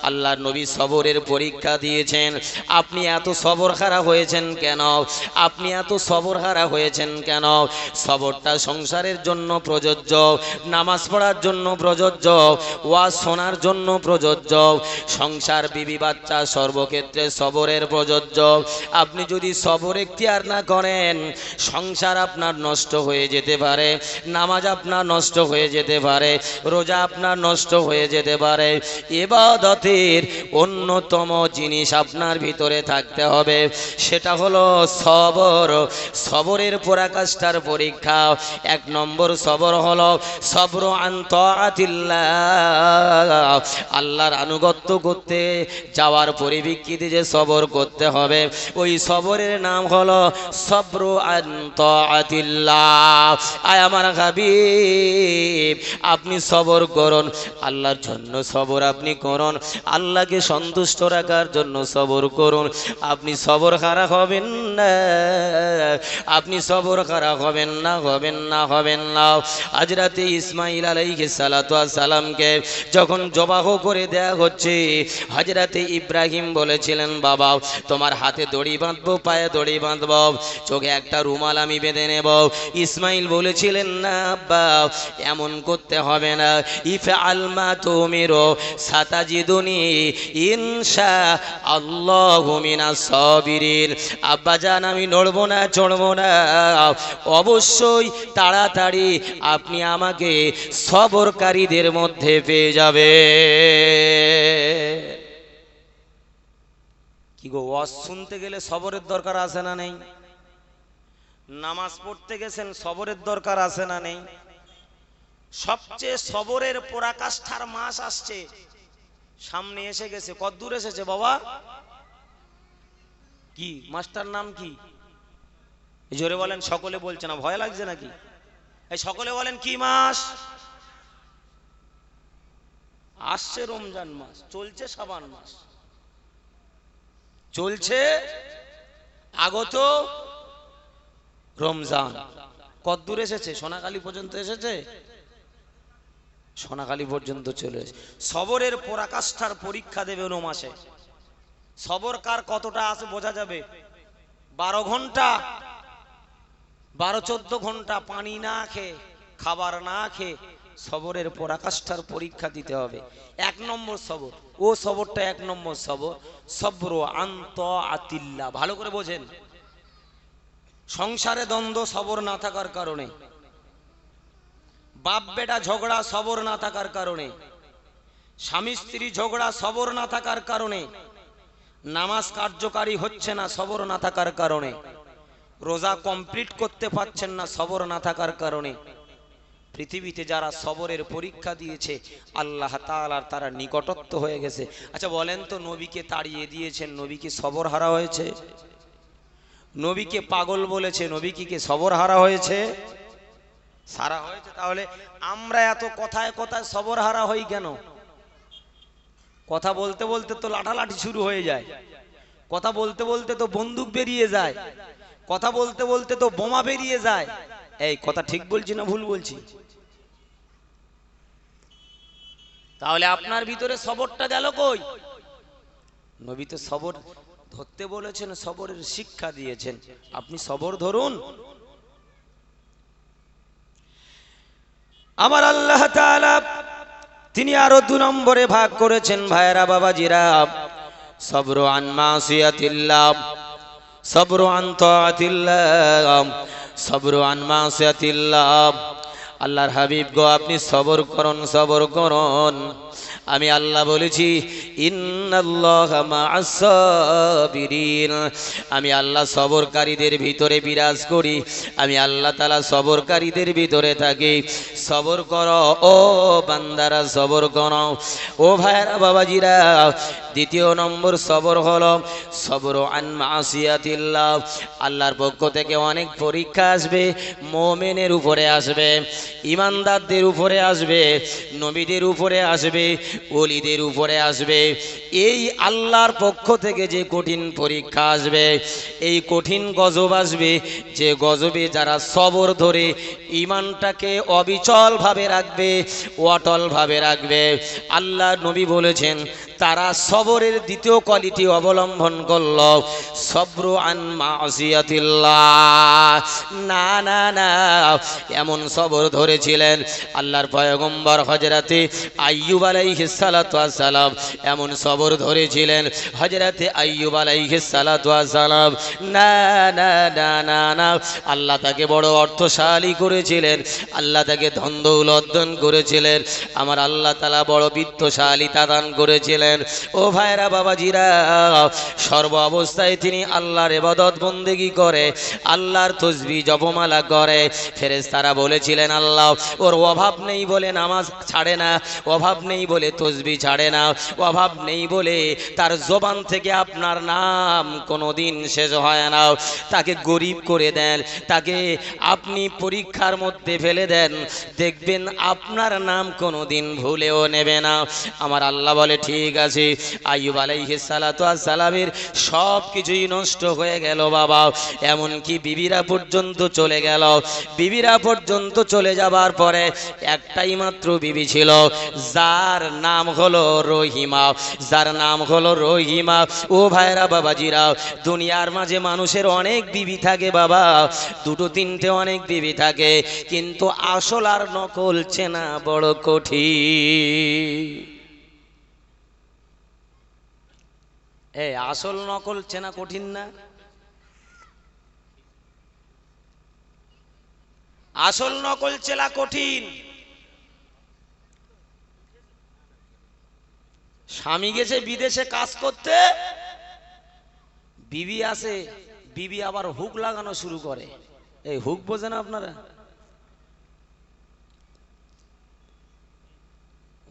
আল্লাহর নবী সবরের পরীক্ষা দিয়েছেন। আপনি এত সবর হারা হয়েছেন কেন? আপনি এত সবর হারা হয়েছেন কেন? সবরটা সংসারের জন্য প্রযোজ্য, নামাজ পড়ার জন্য প্রযোজ্য, ওয়াজ শোনার জন্য প্রযোজ্য। সংসার, বিবি, বাচ্চা সর্বক্ষেত্রে সবরের প্রযোজ্য। আপনি যদি সবর এখতিয়ার না করেন, সংসার আপনার নষ্ট হয়ে যেতে পারে, নামাজ আপনার নষ্ট হয়ে যেতে পারে, রোজা আপনার নষ্ট হয়ে যেতে পারে। ইবাদতের অন্যতম জিনিস আপনার ভিতরে থাকতে হবে, সেটা হলো সবর। সবরের পরাকাষ্ঠার পরীক্ষা 1 নম্বর সবর হলো সবরু আন তাআতিল্লাহ। আল্লাহর আনুগত্য করতে যাওয়ার পরিপ্রেক্ষিতে যে সবর করতে হবে, ওই সবরের নাম হলো সবরু আন তাআতিল্লাহ। আয় আমার হাবিব, আপনি সবর করুন, আল্লাহর জন্য সবর আপনি করুন, আল্লাহকে সন্তুষ্ট রাখার জন্য সবর করুন। আপনি সবর হারা হবেন না, আপনি সবর হারা হবেন না, হবেন না, হবেন না। হযরতে ইসমাঈল আলাইহিস সালাতু ওয়াস সালামকে যখন জবাহ করে দেয়া হচ্ছে, হযরতে ইব্রাহিম বলেছিলেন, বাবা তোমার হাতে দড়ি বাঁধবো, পায়ে দড়ি বাঁধবো, চোখে একটা রুমাল আমি বেঁধে নেব। ইসমাঈল বলেছিলেন, না আব্বা, এমন করতে হবে না। ইফআল মা তুমিরু সাতাজিদুনি ইনশাআল্লাহু মিনাস সাবিরিন। আব্বা জান, আমি নড়বো না, চড়বো না, অবশ্যই তাড়াতাড়ি আপনি আমাকে সবরকারীদের মধ্যে পেয়ে যাবে। কি গো, ওয়াজ শুনতে গেলে সবরের দরকার আছে না নেই? নামাজ পড়তে গেছেন, সবরের দরকার আছে না নেই? সবচেয়ে সবরের পরাকাষ্ঠার মাস আসছে, সামনে এসে গেছে। কতদূর এসেছে বাবা? কি মাসটার নাম কি? জোরে বলেন, সকলে বলছে না, ভয় লাগছে নাকি? এই সকলে বলেন, কি মাস আসছে? রমজান মাস চলছে, শাবান মাস চলছে, আগত রমজান। কতদূর এসেছে? সোনাখালী পর্যন্ত এসেছে, সোনাখালী পর্যন্ত চলে এসেছে। সবরের পরাকাষ্ঠার পরীক্ষা দেবে 9 মাসে। সবর কার কতটা আছে বোঝা যাবে। 12 ঘন্টা, 12-14 ঘন্টা পানি না খেয়ে, খাবার না খেয়ে সবরের পরাকাষ্ঠার পরীক্ষা দিতে হবে। 1 নম্বর সবর, ও সবরটা 1 নম্বর সবর, সবরু আন তাআতিল্লাহ। ভালো করে বোঝেন। সংসারে দ্বন্দ্ব সবর না থাকার কারণে, বাপ বেটা ঝগড়া সবর না থাকার কারণে, স্বামী স্ত্রী ঝগড়া সবর না থাকার কারণে, নামাজ কার্যকারী হচ্ছে না সবর না থাকার কারণে, রোজা কমপ্লিট করতে পারছেন না সবর না থাকার কারণে, পৃথিবীতে যারা সবরের পরীক্ষা দিয়েছে আল্লাহ তাআলার তারা নিকটত্ব হয়ে গেছে। আচ্ছা বলেন তো, নবীকে তাড়িয়ে দিয়েছেন, নবী কি সবর হারা হয়েছে? নবীকে পাগল বলেছে, নবী কি সবর হারা হয়েছে? সারা হয়েছে। তাহলে আমরা এত কথায় কথায় সবর হারা হই কেন? কথা বলতে বলতে তো লাঠালাঠি শুরু হয়ে যায়, কথা বলতে বলতে তো বন্দুক বেরিয়ে যায়, কথা বলতে বলতে তো বোমা বেরিয়ে যায়। এই কথা ঠিক বলছি না ভুল বলছি? তাহলে আপনার ভিতরে সবরটা গেল কই? নবী তো সবর ধরতে বলেছেন, সবরের শিক্ষা দিয়েছেন, আপনি সবর ধরুন। আমার আল্লাহ তাআলা তিনি আরো 2 নম্বরে ভাগ করেছেন ভাইরা বাবাজিরা, সবরু আন মাসিয়াতিল্লাহ, সবরু আন তাআতিল্লাহ, সবরু আন মাসিয়াতিল্লাহ। আল্লাহর হাবিব গো, আপনি সবর করুন, সবর করুন। আমি আল্লাহ বলেছি ইন্নাল্লাহা মা'আস সাবিরিন, আমি আল্লাহ সবরকারীদের ভিতরে বিরাজ করি, আমি আল্লাহ তাআলা সবরকারীদের ভিতরে থাকি। সবর করো ও বান্দারা, সবর করো ও ভাইরা বাবাজিরা। দ্বিতীয় নম্বর সবর হলো সবর আন মাসিয়াতিল্লাহ। আল্লাহর পক্ষ থেকে অনেক পরীক্ষা আসবে, মুমিনের উপরে আসবে, ইমানদারদের উপরে আসবে, নবীদের উপরে আসবে, ওলিদের উপরে আসবে। এই আল্লাহর পক্ষ থেকে যে কঠিন পরীক্ষা আসবে, এই কঠিন গজব আসবে, যে গজবে যারা সবর ধরে ঈমানটাকে অবিচলভাবে রাখবে, অটলভাবে রাখবে, আল্লাহ নবী বলেছেন তারা সবরের দ্বিতীয় কোয়ালিটি অবলম্বন করল, সবরু আন মাসিয়াতিল্লাহ। না না না, এমন সবর ধরেছিলেন আল্লাহর পয়গম্বর হযরতে আইয়ুব আলাইহিস সালাতু ওয়াস সালাম, এমন সবর ধরেছিলেন হযরতে আইয়ুব আলাইহিস সালাতু ওয়াস সালাম। না না না না না, আল্লাহ তাকে বড় অর্থশালী করেছিলেন, আল্লাহ তাকে ধন দৌলত দান করেছিলেন, আমার আল্লাহ তাআলা বড় বিত্তশালী দান করেছিলেন। ও ভাইরা বাবাজিরা, সর্ব অবস্থায় তিনি আল্লাহর ইবাদত বন্দেগী করে, আল্লাহর তাসবিহ জপমালা করে। ফেরেশতারা বলেছিলেন আল্লাহ ওর অভাব নেই বলে নামাজ ছাড়ে না, অভাব নেই বলে তাসবিহ ছাড়ে না, অভাব নেই বলে তার জবান থেকে আপনার নাম কোনোদিন শেষ হয় না। তাকে গরিব করে দেন, তাকে আপনি পরীক্ষার মধ্যে ফেলে দেন, দেখবেন আপনার নাম কোনোদিন ভুলেও নেবে না। আমার আল্লাহ বলে ঠিক আছে। আইয়ুব আলাইহিস সালাতু ওয়াস সালামের সব কিছুই নষ্ট হয়ে গেল বাবা, এমনকি বিবিরা পর্যন্ত চলে গেল। বিবিরা পর্যন্ত চলে যাবার পরে একটাই মাত্র বিবি ছিল, যার নাম হলো রহিমা, যার নাম হলো রহিমা। ও ভাইরা বাবাজিরা, দুনিয়ার মাঝে মানুষের অনেক বিবি থাকে বাবা, দুটো তিনটে অনেক বিবি থাকে, কিন্তু আসল আর নকল চেনা বড় কঠিন। আসল নকল চেনা কঠিন না? আসল নকল চেনা কঠিন। স্বামী গেছে বিদেশে কাজ করতে, বিবি আসে, বিবি আবার হুক লাগানো শুরু করে। এই হুক বোঝেন আপনারা?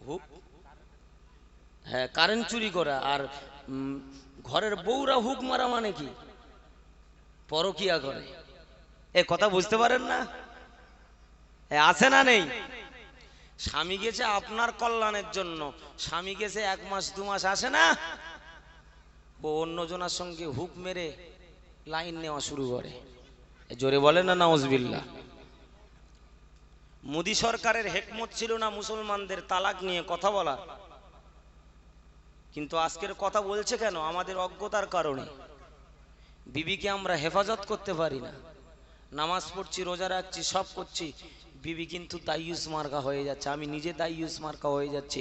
হুক, হ্যাঁ, কারেন্ট চুরি করা। আর ঘরের বউরা হুক মারা মানে কি? পরকিয়া করে। এ কথা বুঝতে পারেন না? আছে না নেই? স্বামী গেছে আপনার কল্যাণের জন্য, স্বামী গেছে 1 মাস 2 মাস আসে না, ও অন্যজনের সঙ্গে হুক মেরে লাইন নেওয়া শুরু করে। জোরে বলেন না নাউজুবিল্লাহ। মোদি সরকারের হেকমত ছিল না মুসলমানদের তালাক নিয়ে কথা বলা, কিন্তু আজকের কথা বলছে কেন? আমাদের অজ্ঞতার কারণে। বিবিকে আমরা হেফাজত করতে পারি না, নামাজ পড়ছি, রোজা রাখছি, সব করছি, বিবি কিন্তু দাইয়ুস মার্কা হয়ে যাচ্ছে। আমি নিজে দাইয়ুস মার্কা হয়ে যাচ্ছি,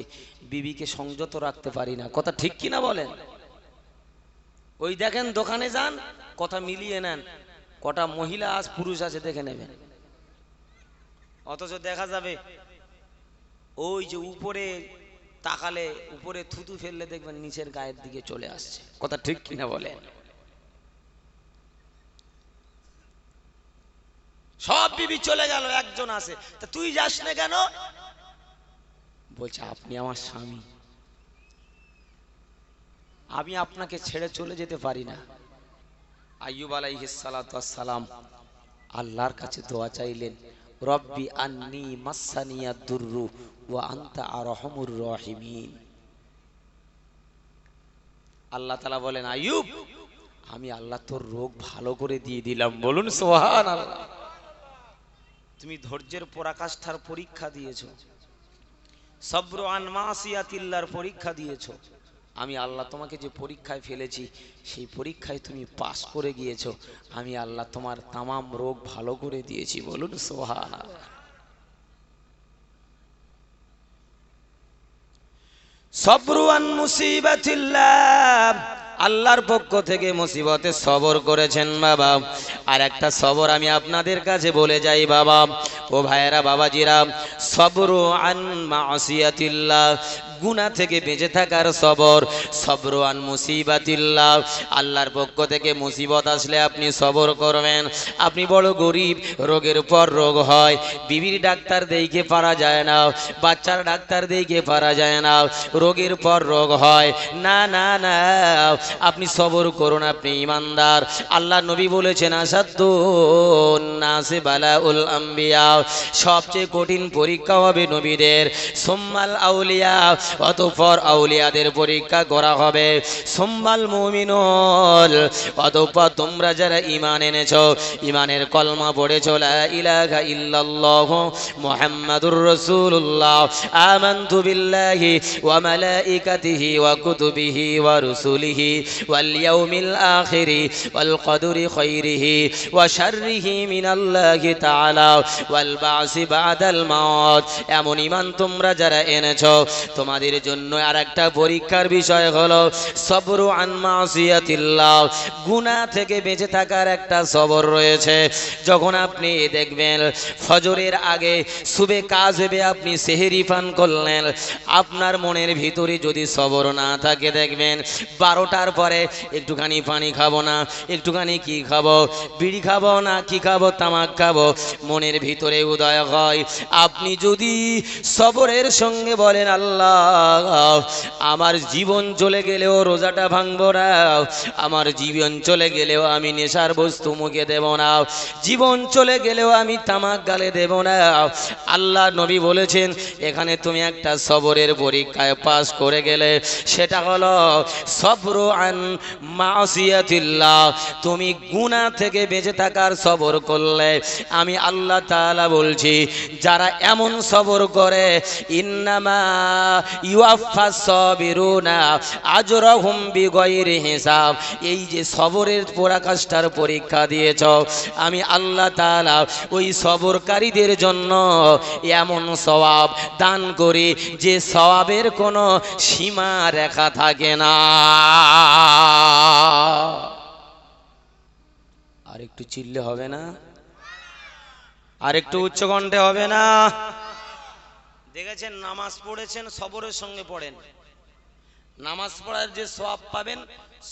বিবিকে সংযত রাখতে পারি না। কথা ঠিক কিনা বলেন? ওই দেখেন দোকানে যান, কথা মিলিয়ে নেন, কটা মহিলা আজ পুরুষ আছে দেখে নেবেন। অথচ দেখা যাবে ওই যে উপরে তাকালে, উপরে থুতু ফেললে দেখবেন নিচের গায়ের দিকে চলে আসছে। কথা ঠিক কিনা বলেন? সব বিবি চলে গেল, একজন আছে, তা তুই যাস না কেন? বলছে আপনি আমার স্বামী, আমি আপনাকে ছেড়ে চলে যেতে পারি না। আইয়ুব আলাইহিস সালাতু ওয়াস সালাম আল্লাহর কাছে দোয়া চাইলেন, রব্বি আন্নি মাসানিয়াদ দুররু ওয়া আনতা আরহামুর রাহিমিন। আল্লাহ তাআলা বলেন, আইয়ুব আমি আল্লাহ তোর রোগ ভালো করে দিয়ে দিলাম। বলুন সুবহানাল্লাহ। তুমি ধৈর্যের পরাকাষ্ঠার পরীক্ষা দিয়েছো, সবর আন মাসিয়াতিল্লাহর পরীক্ষা দিয়েছো। আমি আল্লাহ তোমাকে যে পরীক্ষায় ফেলেছি, সেই পরীক্ষায় তুমি পাস করে গিয়েছো। আমি আল্লাহ তোমার তামাম রোগ ভালো করে দিয়েছি। বলুন সুবহানাল্লাহ। সবরু আন মুসিবাতিল্লাহ, আল্লাহর পক্ষ থেকে মুসিবতে সবর করেছেন বাবা। আর একটা সবর আমি আপনাদের কাছে বলে যাই বাবা, ও ভাইয়েরা বাবাজিরা, সবরু আন মাসিয়াতিল্লাহ, গুনাহ থেকে বেঁচে থাকার সবর। সবরু আন মুসিবাতিল্লাহ, আল্লাহর পক্ষ থেকে মুসিবত আসলে আপনি সবর করবেন। আপনি বড় গরিব, রোগের পর রোগ হয়, বিবির ডাক্তার দেখে পারা যায় না, বাচ্চার ডাক্তার দেখে পারা যায় না, রোগের পর রোগ হয়, না না না, আপনি সবর করুন, আপনি ইমানদার। আল্লাহ নবী বলেছেন আসাদুন নাসি বালাউল আম্বিয়া, সবচেয়ে কঠিন পরীক্ষা হবে নবীদের, সুম্মাল আউলিয়া, অতঃপর আউলিয়াদের পরীক্ষা করা হবে, সুম্মাল মুমিনুন, অতঃপর তোমরা যারা ঈমান এনেছো, ঈমানের কলমা পড়েছো, লা ইলাহা ইল্লাল্লাহ মুহাম্মাদুর রাসূলুল্লাহ, আমানতু বিল্লাহি ওয়া মালাইকাতিহি ওয়া কুতুবিহি ওয়া রুসুলিহি ওয়াল ইয়াউমিল আখিরি ওয়াল কদরি খাইরিহি ওয়া শাররিহি মিনাল্লাহি তাআলা ওয়াল বা'সি বাদাল মাউত। এমন ঈমান তোমরা যারা এনেছো, তোমাদের জন্য আরেকটা পরীক্ষার বিষয় হলো সবরু আন মাসিয়াতিল্লাহ, গুনাহ থেকে বেঁচে থাকার একটা সবর রয়েছে। যখন আপনি দেখবেন ফজরের আগে সুবে কাজবে আপনি সেহরি পান করলেন, আপনার মনের ভিতরে যদি সবর না থাকে, দেখবেন 12টার পরে একটুখানি পানি খাবো না, একটুখানি কি খাবো, বিড়ি খাবো না কি খাবো, তামাক খাবো, মনের ভিতরে উদয় হয়। আপনি যদি সবরের সঙ্গে বলেন আল্লাহ আমার জীবন চলে গেলেও রোজাটা ভাঙবো না, আমার জীবন চলে গেলেও আমি নেশার বস্তু মুখে দেব না, জীবন চলে গেলেও আমি তামাক গালে দেব না, আল্লাহ নবী বলেছেন এখানে তুমি একটা সবরের পরীক্ষায় পাস করে গেলে, সেটা হলো সবরু আন মাসিয়াতিল্লাহ, তুমি গুনাহ থেকে বেঁচে থাকার সবর করলে, আমি আল্লাহ তাআলা বলছি যারা এমন সবর করে ইন্নামা ইউআফাস সাবিরুনা আজরাহুম বিগাইরি হিসাব, এই যে সবরের পরাকাষ্ঠার পরীক্ষা দিয়েছ, আমি আল্লাহ তাআলা ওই সবরকারীদের জন্য এমন সওয়াব দান করি যে সওয়াবের কোনো সীমা রেখা থাকে না। আর একটু চিল্লে হবে না? আর একটু উচ্চ কণ্ঠে হবে না? দেখেছেন নামাজ পড়েছেন, সবরের সঙ্গে পড়েন, নামাজ পড়ার যে সওয়াব পাবেন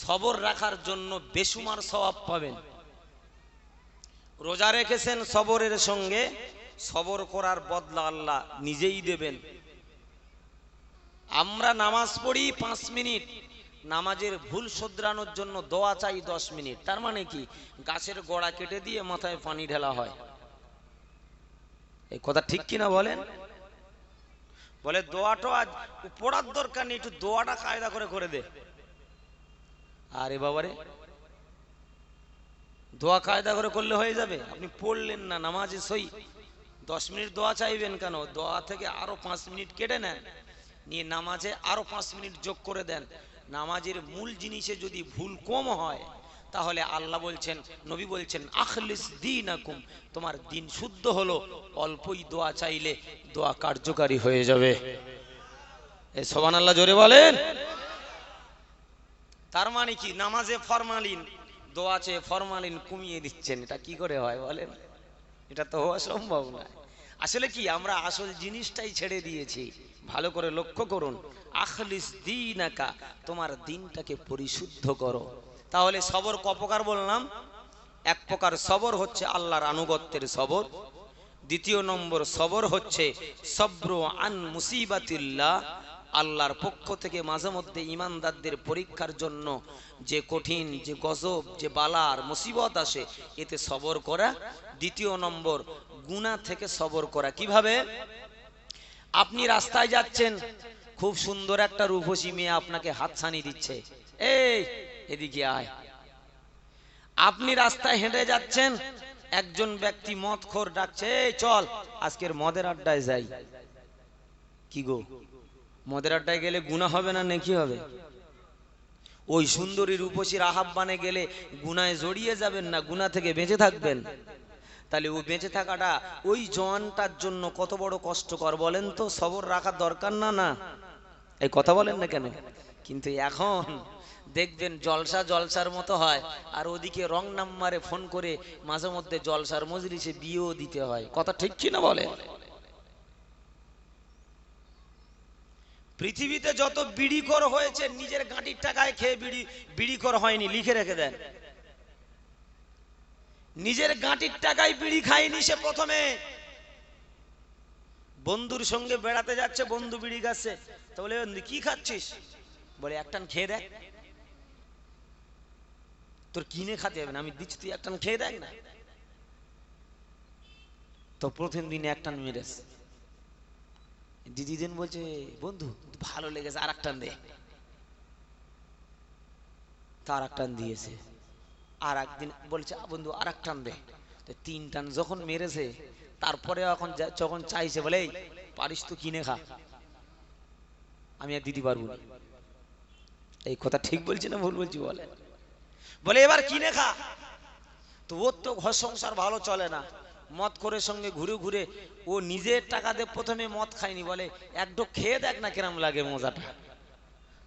সবর রাখার জন্য বেশুমার সওয়াব পাবেন। রোজা রেখেছেন সবরের সঙ্গে, সবর করার বদলা আল্লাহ নিজেই দেবেন। আমরা নামাজ পড়ি 5 মিনিট, নামাজের ভুল শুধরানোর জন্য দোয়া চাই 10 মিনিট। তার মানে কি গাছের গোড়া কেটে দিয়ে মাথায় পানি ঢালা হয়? এই কথা ঠিক কিনা বলেন? বলে দোয়াটা আজ পড়ার দরকার নেই, একটু দোয়াটা কায়দা করে করে দে। আরে বাবারে, দোয়া কায়দা করে করলে হয়ে যাবে? আপনি পড়লেন না, নামাজে সই 10 মিনিট দোয়া চাইবেন কেন? দোয়া থেকে আরো 5 মিনিট কেটে নেন, নিয়ে নামাজে আরো 5 মিনিট যোগ করে দেন। নামাজের মূল জিনিসে যদি ভুল কম হয়, তাহলে আল্লাহ বলছেন, নবী বলছেন আখলিস দীনাকুম, তোমার দিন শুদ্ধ হলো, অল্পই দোয়া চাইলে দোয়া কার্যকারী হয়ে যাবে। এই সুবহানাল্লাহ জোরে বলেন। তার মানে কি নামাজে ফরমালিন, দোয়া চেয়ে ফরমালিন কমিয়ে দিচ্ছেন, এটা কি করে হয় বলেন? এটা তো হওয়া সম্ভব নয়। আসলে কি আমরা আসল জিনিসটাই ছেড়ে দিয়েছি। ভালো করে লক্ষ্য করুন, আখলিস দীনাকা, তোমার দিনটাকে পরিশুদ্ধ করো। তাহলে সবর ক প্রকার বললাম? এক প্রকার সবর হচ্ছে আল্লাহর আনুগত্যের সবর, দ্বিতীয় নম্বর সবর হচ্ছে সবরু আন মুসিবাতিল্লাহ, আল্লাহর পক্ষ থেকে মাঝে মধ্যে ইমানদারদের পরীক্ষার জন্য যে কঠিন, যে গজব, যে বালার মুসিবত আসে, এতে সবর করা। দ্বিতীয় নম্বর গুনাহ থেকে সবর করা। কিভাবে? আপনি রাস্তায় যাচ্ছেন, খুব সুন্দর একটা রূপসী মেয়ে আপনাকে হাতছানি দিচ্ছে, এই এদিকে আয়। আপনি রাস্তায় হেঁটে যাচ্ছেন, একজন ব্যক্তি মদখোর ডাকছে, এই চল আজকের মদের আড্ডায় যাই। কি গো, মদের আড্ডায় গেলে গুনাহ হবে না নেকি হবে? ওই সুন্দরী রূপসীর আহ্বানে গেলে গুনায় জড়িয়ে যাবেন না, গুনাহ থেকে বেঁচে থাকবেন। তাহলে ও বেঁচে থাকাটা ওই জওয়ানটার জন্য কত বড় কষ্টকর বলেন তো? সবর রাখার দরকার না? না, এই কথা বলেন না কেন? কিন্তু এখন দেখবেন জলসা জলসার মতো হয়, আর ওদিকে রং নাম্বারে ফোন করে মাঝে মধ্যে জলসার মজলিসে বিয়েও দিতে হয়। কথা ঠিক কিনা বলে? পৃথিবীতে যত বিড়িখোর হয়েছে নিজের গাঁটির টাকায় খেয়ে বিড়িখোর হয়নি, লিখে রেখে দেন। নিজের গাঁটির টাকায় বিড়ি খায়নি সে। প্রথমে বন্ধুর সঙ্গে বেড়াতে যাচ্ছে, বন্ধু বিড়ি খাচ্ছে, তো বলে কি খাচ্ছিস? বলে এক টান খেয়ে দেখ। তোর কিনে খেতে হবে না, আমি দিচ্ছি, তুই এক টান খেয়ে দেখ না। তো প্রথম দিনে এক টান মেরেছে। দিন বলছে বন্ধু ভালো লেগেছে, আর এক টান দে। তার এক টান দিয়েছে। আর একদিন বলছে বন্ধু আর এক টান দে। তো 3 টান যখন মেরেছে, তারপরে এখন যখন চাইছে, বলে পারিস তো কিনে খা, আমি আর দিতে পারবো না। এই কথা ঠিক বলছি না ভুল বলছি বলে? বলে এবার কিনে খা। তো ওর তো ঘর সংসার ভালো চলে না, মদ করে সঙ্গে ঘুরে ঘুরে ও নিজের টাকা দিয়ে প্রথমে মদ খায়নি, বলে এক ঢোক খেয়ে দেখ না কিরম লাগে মজাটা।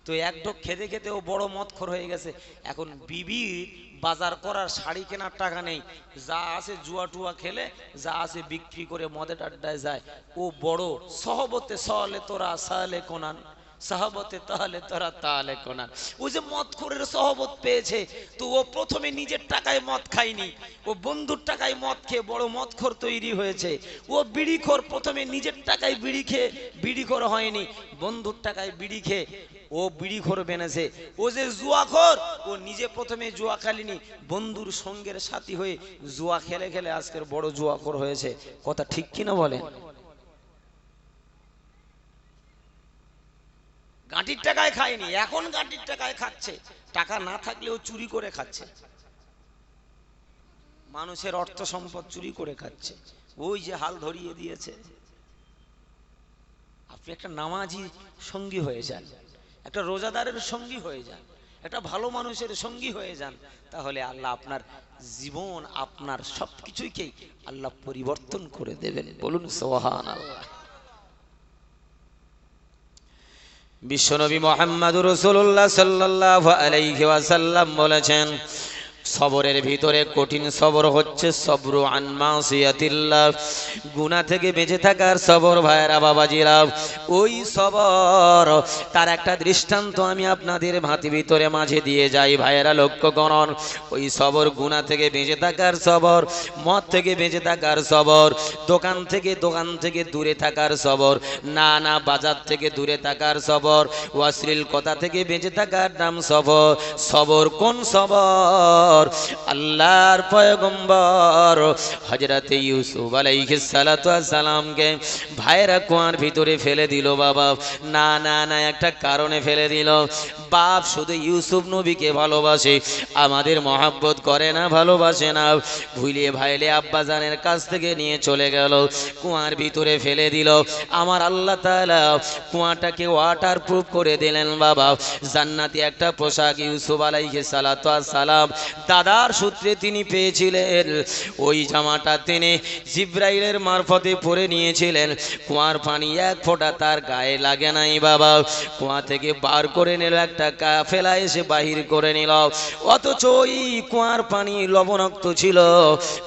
তো এক ঢোক খেতে খেতে ও বড় মদখোর হয়ে গেছে। এখন বিবির বাজার করার, শাড়ি কেনার টাকা নেই, যা আছে জুয়া টুয়া খেলে, যা আছে বিক্রি করে মদের আড্ডায় যায়। ও বড় সহবতে সহলে তোরা সাহলে কোনান, সাহাবতে তাহলে তোরা তাহলে কোনান। ও যে মদখোরের সহবত পেয়েছে, তো ও প্রথমে নিজের টাকায় মদ খায়নি, ও বন্ধুর টাকায় মদ খেয়ে বড় মদখোর তৈরি হয়েছে। ও বিড়িখোর, প্রথমে নিজের টাকায় বিড়ি খেয়ে বিড়িখোর হয়নি, বন্ধুর টাকায় বিড়ি খেয়ে ও বিড়িখোর বেনেছে। ও যে জুয়াখোর, ও নিজে প্রথমে জুয়া খেলেনি, বন্ধুর সঙ্গের সাথী হয়ে জুয়া খেলে খেলে আজকের বড় জুয়াখোর হয়েছে। কথা ঠিক কিনা বলেন? গাঁটির টাকায় খায়নি, এখন গাঁটির টাকায় খাচ্ছে। টাকা না থাকলেও চুরি করে খাচ্ছে, মানুষের অর্থ সম্পদ চুরি করে খাচ্ছে। ওই যে হাল ধরিয়ে দিয়েছে। আপনি একটা নামাজি সঙ্গী হয়ে যান, একটা রোজাদারের সঙ্গী হয়ে যান, একটা ভালো মানুষের সঙ্গী হয়ে যান, তাহলে আল্লাহ আপনার জীবন, আপনার সবকিছুকেই আল্লাহ পরিবর্তন করে দেবেন। বলুন সুবহানাল্লাহ। বিশ্বনবী মুহাম্মদুর রাসূলুল্লাহ সাল্লাল্লাহু আলাইহি ওয়াসাল্লাম বলেছেন, সবরের ভিতরে কঠিন সবর হচ্ছে সবরু আন মাসিয়াতিল্লাহ, গুনাহ থেকে বেঁচে থাকার সবর। ভাইরা বাবাজিরা, ওই সবর, তার একটা দৃষ্টান্ত আমি আপনাদের ভাতি ভিতরে মাঝে দিয়ে যাই। ভাইরা লক্ষ্য করুন, ওই সবর গুনাহ থেকে বেঁচে থাকার সবর, মদ থেকে বেঁচে থাকার সবর, দোকান থেকে দূরে থাকার সবর, না বাজার থেকে দূরে থাকার সবর, অশ্লীল কথা থেকে বেঁচে থাকার নাম সবর। সবর কোন সবর? আল্লাহর পয়গম্বর হযরত ইউসুফ আলাইহিস সালাতু ওয়াস সালামকে ভাইরা কুয়ার ভিতরে ফেলে দিল। বাবা না একটা কারণে ফেলে দিল। বাপ শুধু ইউসুফ নবীকে ভালোবাসে, আমাদের মহব্বত করে না, ভালোবাসে না। ভুলিয়ে ভাইলে আব্বাজানের কাছ থেকে নিয়ে চলে গেল, কুয়ার ভিতরে ফেলে দিল। আমার আল্লাহ তাআলা কুয়াটাকে ওয়াটার প্রুফ করে দিলেন। বাবা জান্নাতি একটা পোশাক ইউসুফ আলাইহিস সালাতু ওয়াস সালাম দাদার সূত্রে তিনি পেয়েছিলেন। ওই জামাটা তিনি জিব্রাইলের মারফতে পরে নিয়েছিলেন। কুয়ার পানি এক ফোঁটা তার গায়ে লাগে নাই। বাবা কুয়া থেকে বার করে নিল, একটা কাফেলা এসে বাহির করে নিল, অথচ ওই কুয়ার পানি লবণাক্ত ছিল।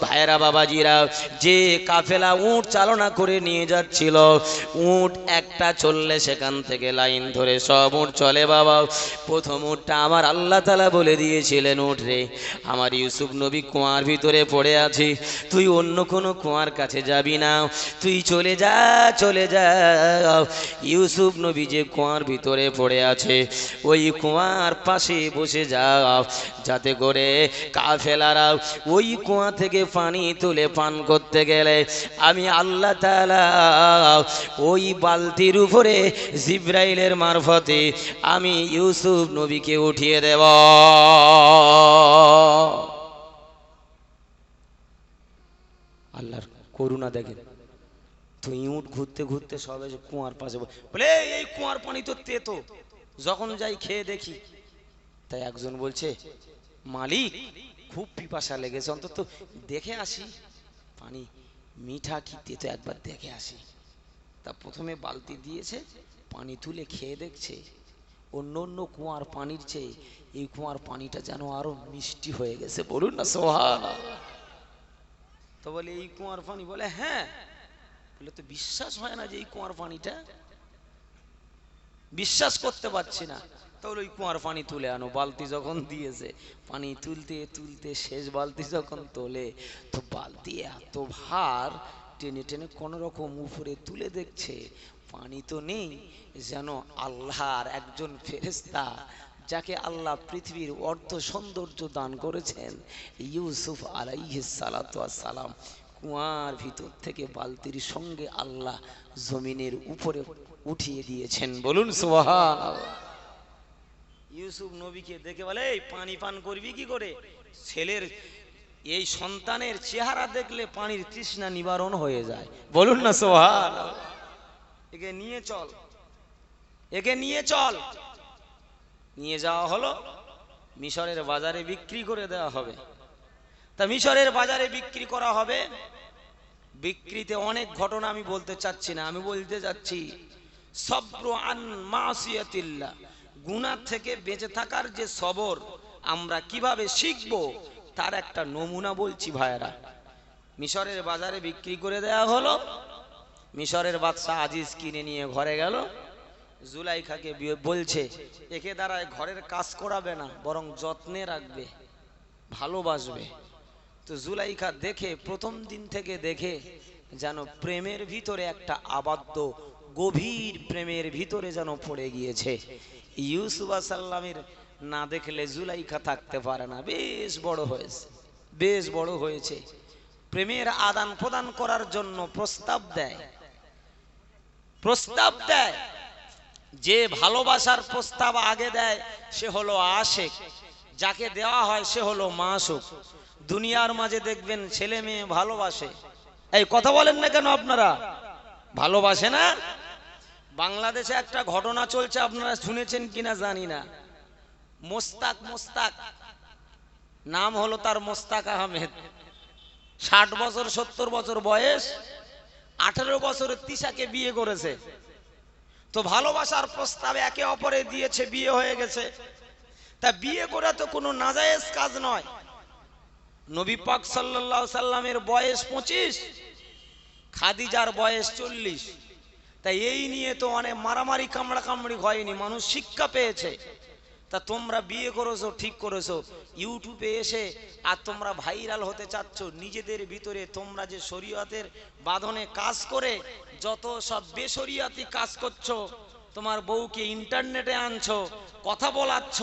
ভাইরা বাবাজিরা, যে কাফেলা উট চালনা করে নিয়ে যাচ্ছিল, উট একটা চললে সেখান থেকে লাইন ধরে সব উট চলে। বাবা প্রথম উটটা আমার আল্লাহ তাআলা বলে দিয়েছিলেন, উঠ রে, আমার ইউসুফ নবী কুয়ার ভিতরে পড়ে আছে, তুই অন্য কোনো কুয়ার কাছে যাবি না, তুই চলে যা। ইউসুফ নবী যে কুয়ার ভিতরে পড়ে আছে, ওই কুয়ার পাশে বসে যাও, যাতে করে কাফেলারা ওই কুয়া থেকে পানি তুলে পান করতে গেলে আমি আল্লাহ তাআলা ওই বালতির উপরে জিব্রাইলের মারফতে আমি ইউসুফ নবীকে উঠিয়ে দেব। আল্লাহর করুণা দেখেন। তো ইউট ঘুরতে ঘুরতে সবে কুয়ার পাশে বলে, এই কুয়ার পানি তো তেতো, যখন যাই খেয়ে দেখি। তাই একজন বলছে, মালিক খুব পিপাসা লেগেছে, অন্তত দেখে আসি পানি মিঠা কি তেতো, একবার দেখে আসি। তা প্রথমে বালতি দিয়েছে, পানি তুলে খেয়ে দেখছে, অন্য অন্য কুয়ার পানির চেয়ে এই কুয়ার পানিটা যেন আরো মিষ্টি হয়ে গেছে। বলুন না সুবহানাল্লাহ। তো বলে এই কুয়ার পানি? বলে হ্যাঁ। বলে তো বিশ্বাস হয় না যে এই কুয়ার পানিটা। বিশ্বাস করতে পারছি না। তাহলে ওই কুয়ার পানি তুলে আনো, বালতি যখন দিয়েছে পানি তুলতে তুলতে শেষ বালতি যখন তোলে, তো বালতি এত ভার, টেনে টেনে কোন রকম উপরে তুলে দেখছে পানি তো নেই, যেন আল্লাহর একজন ফেরেশতা, যাকে আল্লাহ পৃথিবীর অর্ধ সৌন্দর্য দান করেছেন, ইউসুফ আলাইহিস সালাতু ওয়াস সালাম, কুয়ার ভিতর থেকে বালতির সঙ্গে আল্লাহ জমিনের উপরে উঠিয়ে দিয়েছেন। বলুন সুবহানাল্লাহ। ইউসুফ নবীকে দেখে বলে, এই পানি পান করবি কি করে? ছেলের এই সন্তানের চেহারা দেখলে পানির তৃষ্ণা নিবারণ হয়ে যায়। বলুন না সুবহানাল্লাহ। একে নিয়ে চল, একে নিয়ে চল। নিয়ে যাওয়া হলো, মিশরের বাজারে বিক্রি করে দেওয়া হবে। তা মিশরের বাজারে বিক্রি করা হবে। বিক্রিতে অনেক ঘটনা আমি বলতে চাচ্ছি না, আমি বলতে যাচ্ছি সবরু আন মাসিয়াতিল্লাহ, গুনাহ থেকে বেঁচে থাকার যে সবর আমরা কিভাবে শিখব তার একটা নমুনা বলছি ভাইয়েরা। মিশরের বাজারে বিক্রি করে দেওয়া হলো। মিশরের বাদশা আজিজ কিনে নিয়ে ঘরে গেল। জুলাইখাকে বলছে, একে দ্বারা ঘরের কাজ করাবে না, বরং যত্নে রাখবে, ভালোবাসবে। তো জুলাইখা দেখে, প্রথম দিন থেকে দেখে যেন প্রেমের ভিতরে একটা আবদ্ধ গভীর প্রেমের ভিতরে যেন পড়ে গিয়েছে। ইউসুফ সাল্লামের না দেখলে জুলাইখা থাকতে পারে না। বেশ বড় হয়েছে, বেশ বড় হয়েছে। প্রেমের আদান প্রদান করার জন্য প্রস্তাব দেয়, প্রস্তাব দেয়। যে ভালোবাসার প্রস্তাব আগে দেয় সে হলো আশেক, যাকে দেওয়া হয় সে হলো মাসুক। দুনিয়ার মাঝে দেখবেন ছেলে মেয়ে ভালোবাসে, এই কথা বলেন না কেন আপনারা? ভালোবাসে না? বাংলাদেশে একটা ঘটনা চলছে, আপনারা শুনেছেন কিনা জানি না। মোস্তাক, মোস্তাক নাম হলো তার, মোস্তাক আহমেদ। 60 বছর 70 বছর বয়স, 18 বছরের তিশাকে বিয়ে করেছে। তো ভালোবাসার প্রস্তাবে একে অপরে দিয়েছে, বিয়ে হয়ে গেছে। তা বিয়ে করা তো কোনো নাজায়েজ কাজ নয়। নবী পাক সাল্লাল্লাহু আলাইহি সাল্লামের বয়স 25, খাদিজার বয়স 40। তাই এই নিয়ে তো অনেক মারামারি কামড়া কামড়ি হয়নি, মানুষ শিক্ষা পেয়েছে। তা তোমরা বিয়ে করেছো, ঠিক করেছো, ইউটিউবে এসে আর তোমরা ভাইরাল হতে চাচ্ছ, নিজেদের ভিতরে তোমরা যে শরীয়তের বাঁধনে কাজ করে যত সব বেশরিয়াতি কাজ করছো, তোমার বউকে ইন্টারনেটে আনছো, কথা বলাচ্ছ,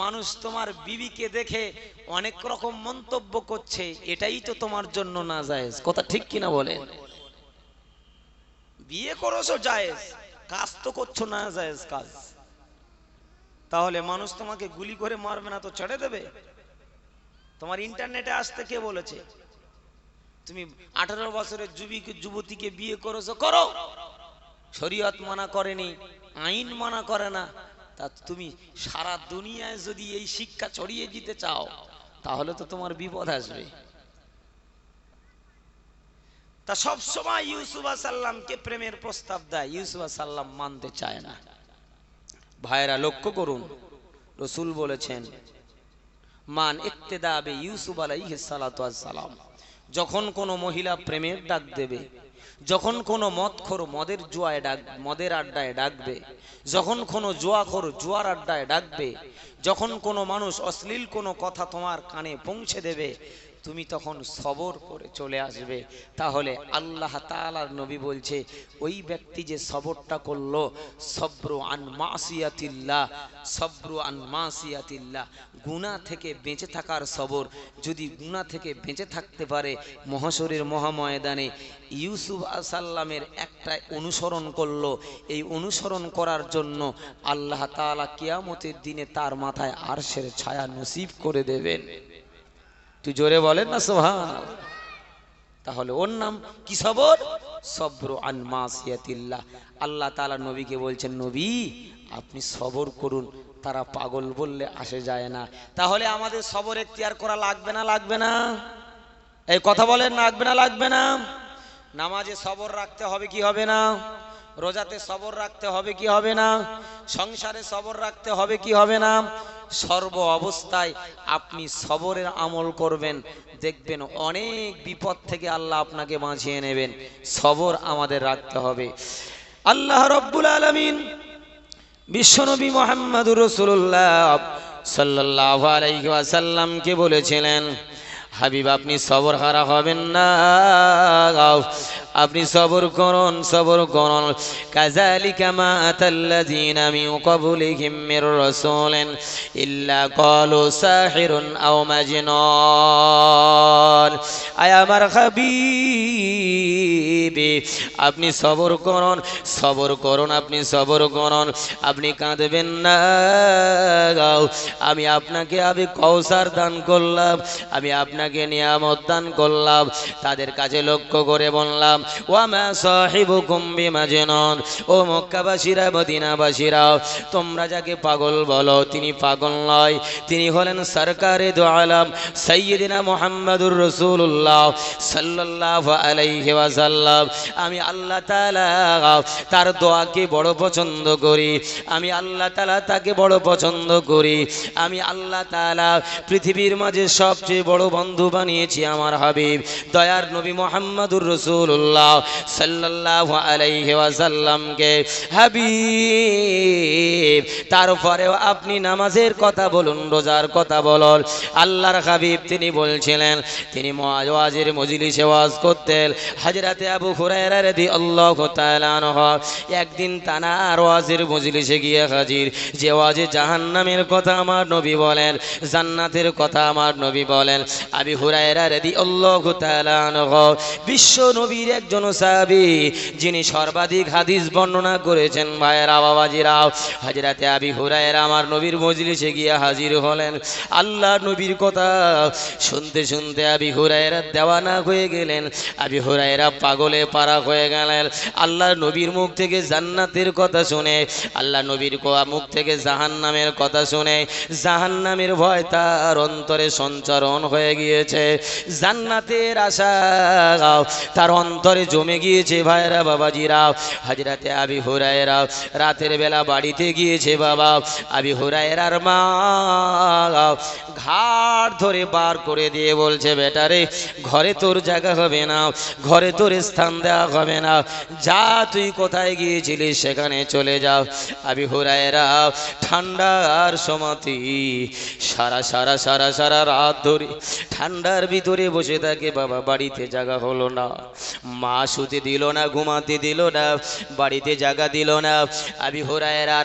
মানুষ তোমার বিবিকে দেখে অনেক রকম মন্তব্য করছে, এটাই তো তোমার জন্য নাজায়েজ। কথা ঠিক কিনা বলেন? বিয়ে করেছো জায়েজ, কাজ তো করছো নাজায়েজ কাজ। তাহলে মানুষ তোমাকে গুলি করে মারবে না তো ছেড়ে দেবে? তোমার ইন্টারনেটে আসতে কে বলেছে? তুমি 18 বছরের যুবতীকে বিয়ে করেছো, করো, শরীয়ত মানা করেনি, আইন মানা করে না। তা তুমি সারা দুনিয়ায় যদি এই শিক্ষা ছড়িয়ে দিতে চাও, তাহলে তো তোমার বিপদ আসবে। তা সব সময় ইউসুফ সাল্লামকে প্রেমের প্রস্তাব দেয়, ইউসুফ সাল্লাম মানতে চায় না। ভাইরা লক্ষ্য করুন, রসুল বলেছেন, মান ইক্তেদা বে ইউসুফ আলাইহিস সালাতু ওয়াস সালাম, যখন কোনো মহিলা প্রেমের ডাক দেবে, যখন কোনো মদখোর মদের জুয়ায় ডাক, মদের আড্ডায় ডাকবে, যখন কোনো জুয়াখোর জুয়ার আড্ডায় ডাকবে, যখন কোনো মানুষ অশ্লীল কোনো কথা তোমার কানে পৌঁছে দেবে, তুমি তখন সবর করে চলে আসবে। তাহলে আল্লাহ তাআলার নবী বলছে, ওই ব্যক্তি যে সবরটা করলো, সবরু আন মাসিয়াতিল্লাহ, সবরু আন মাসিয়াতিল্লাহ, গুনাহ থেকে বেঁচে থাকার সবর। যদি গুনাহ থেকে বেঁচে থাকতে পারে, মহাশরের মহাময়দানে ইউসুফ সাল্লামের একটা অনুসরণ করলো, এই অনুসরণ করার জন্য আল্লাহ তাআলা কিয়ামতের দিনে তার মাথায় আরশের ছায়া নসিব করে দেবেন। তুই জোরে বলেন না সুবহানাল্লাহ। তাহলে ওর নাম কি? সবর, সবরু আন মাসিয়াতিল্লাহ। আল্লাহ তাআলা নবীকে বলছেন, নবী আপনি সবর করুন, তারা পাগল বললে আসে যায় না। তাহলে আমাদের সবর এখতিয়ার করা লাগবে না, লাগবে না? এই কথা বলেন, লাগবে না, লাগবে না? নামাজে সবর রাখতে হবে কি হবে না? রোজাতে সবর রাখতে হবে কি হবে না? সংসারে সবর রাখতে হবে কি হবে না? সর্ব অবস্থায় আপনি সবরের আমল করবেন, দেখবেন অনেক বিপদ থেকে আল্লাহ আপনাকে বাঁচিয়ে নেবেন। সবর আমাদের রাখতে হবে। আল্লাহ রাব্বুল আলামিন বিশ্বনবী মুহাম্মদুর রাসূলুল্লাহ সাল্লাল্লাহু আলাইহি ওয়াসাল্লামকে বলেছিলেন, হাবিব আপনি সবর হারা হবেন না, আপনি সবর করুন, সবর করুন। কাযালিকা মা আতাল্লাযীনা মিন ক্বাবলিহিম মির রাসূলিন ইল্লা ক্বালু সাহিরুন আও মাজনুন। আয় আমার হাবিব আপনি সবর করুন, সবর করুন, আপনি সবর করুন, আপনি কাঁদবেন না। আমি আপনাকে আমি কওসার দান করলাম, আমি আপনাকে নিয়ামত দান করলাম। তাদের কাছে লক্ষ্য করে বললাম, ওয়া মা সাহিবুকুম বিমাজনুন। ও মক্কাবাসীরা, মদিনাবাসীরা, তোমরা যাকে পাগল বলো তিনি পাগল নয়, তিনি হলেন সরকারে দু আলম সাইয়্যিদিনা মুহাম্মাদুর রাসূলুল্লাহ সাল্লাল্লাহু আলাইহি ওয়াসাল্লাম। আমি আল্লাহ তাআলা তার দোয়াকে বড় পছন্দ করি, আমি আল্লাহ তাআলা তাকে বড় পছন্দ করি। আমি আল্লাহ তাআলা পৃথিবীর মাঝে সবচেয়ে বড় বন্ধু বানিয়েছি আমার হাবিব দয়ার নবী মুহাম্মদুর রাসূলুল্লাহ সাল্লাল্লাহু আলাইহি ওয়াসাল্লামকে। হাবিব তারপরেও আপনি নামাজের কথা বলুন, রোজার কথা বলুন। আল্লাহর হাবিব তিনি বলছিলেন, তিনি ওয়াজের মজলিসে ওয়াজ করতেন। হযরতে আবু হুরায়রা রাদিয়াল্লাহু তাআলা আনহু একদিন তানার ওয়াজের মজলিসে গিয়ে হাজির। যে ওয়াজে জাহান্নামের কথা আমার নবী বলেন, জান্নাতের কথা আমার নবী বলেন। আবু হুরায়রা রাদিয়াল্লাহু তাআলা আনহু বিশ্ব নবীর একজন সাহাবী, যিনি সর্বাধিক হাদিস বর্ণনা করেছেন। ভাইয়েরা, বাবাজিরা, হযরতে আবু হুরায়রা আমার নবীর মজলিসে গিয়ে হাজির হলেন। আল্লাহ নবীর কথা শুনতে শুনতে আবু হুরায়রা দেওয়ানা হয়ে গেলেন, আবু হুরায়রা পাগলে পারা হয়ে গেলেন। আল্লাহ নবীর মুখ থেকে জান্নাতের কথা শুনে, আল্লাহ নবীর মুখ থেকে জাহান্নামের কথা শুনে জাহান্নামের ভয় তার অন্তরে সঞ্চারণ হয়ে গিয়েছে, জান্নাতের আশা তার অন্তরে জমে গিয়েছে। ভাইরা, বাবাজিরা, হযরতে আবু হুরায়রা রাতের বেলা বাড়িতে গিয়েছে। বাবা আবু হুরায়রার মা ঘাট ধরে বার করে দিয়ে বলছে, বেটারে ঘরে তোর জায়গা হবে না, ঘরে তোর স্থান দেওয়া হবে না, যা তুই কোথায় গিয়েছিলিস সেখানে চলে যাও। আবু হুরায়রা ঠান্ডার সমাতি সারা সারা সারা সারা রাত ধরে ঠান্ডার ভিতরে বসে থাকে। বাবা বাড়িতে জায়গা হলো না, মা শুতে দিল না, ঘুমাতে দিল না, বাড়িতে জায়গা দিল না। আবু হুরায়রা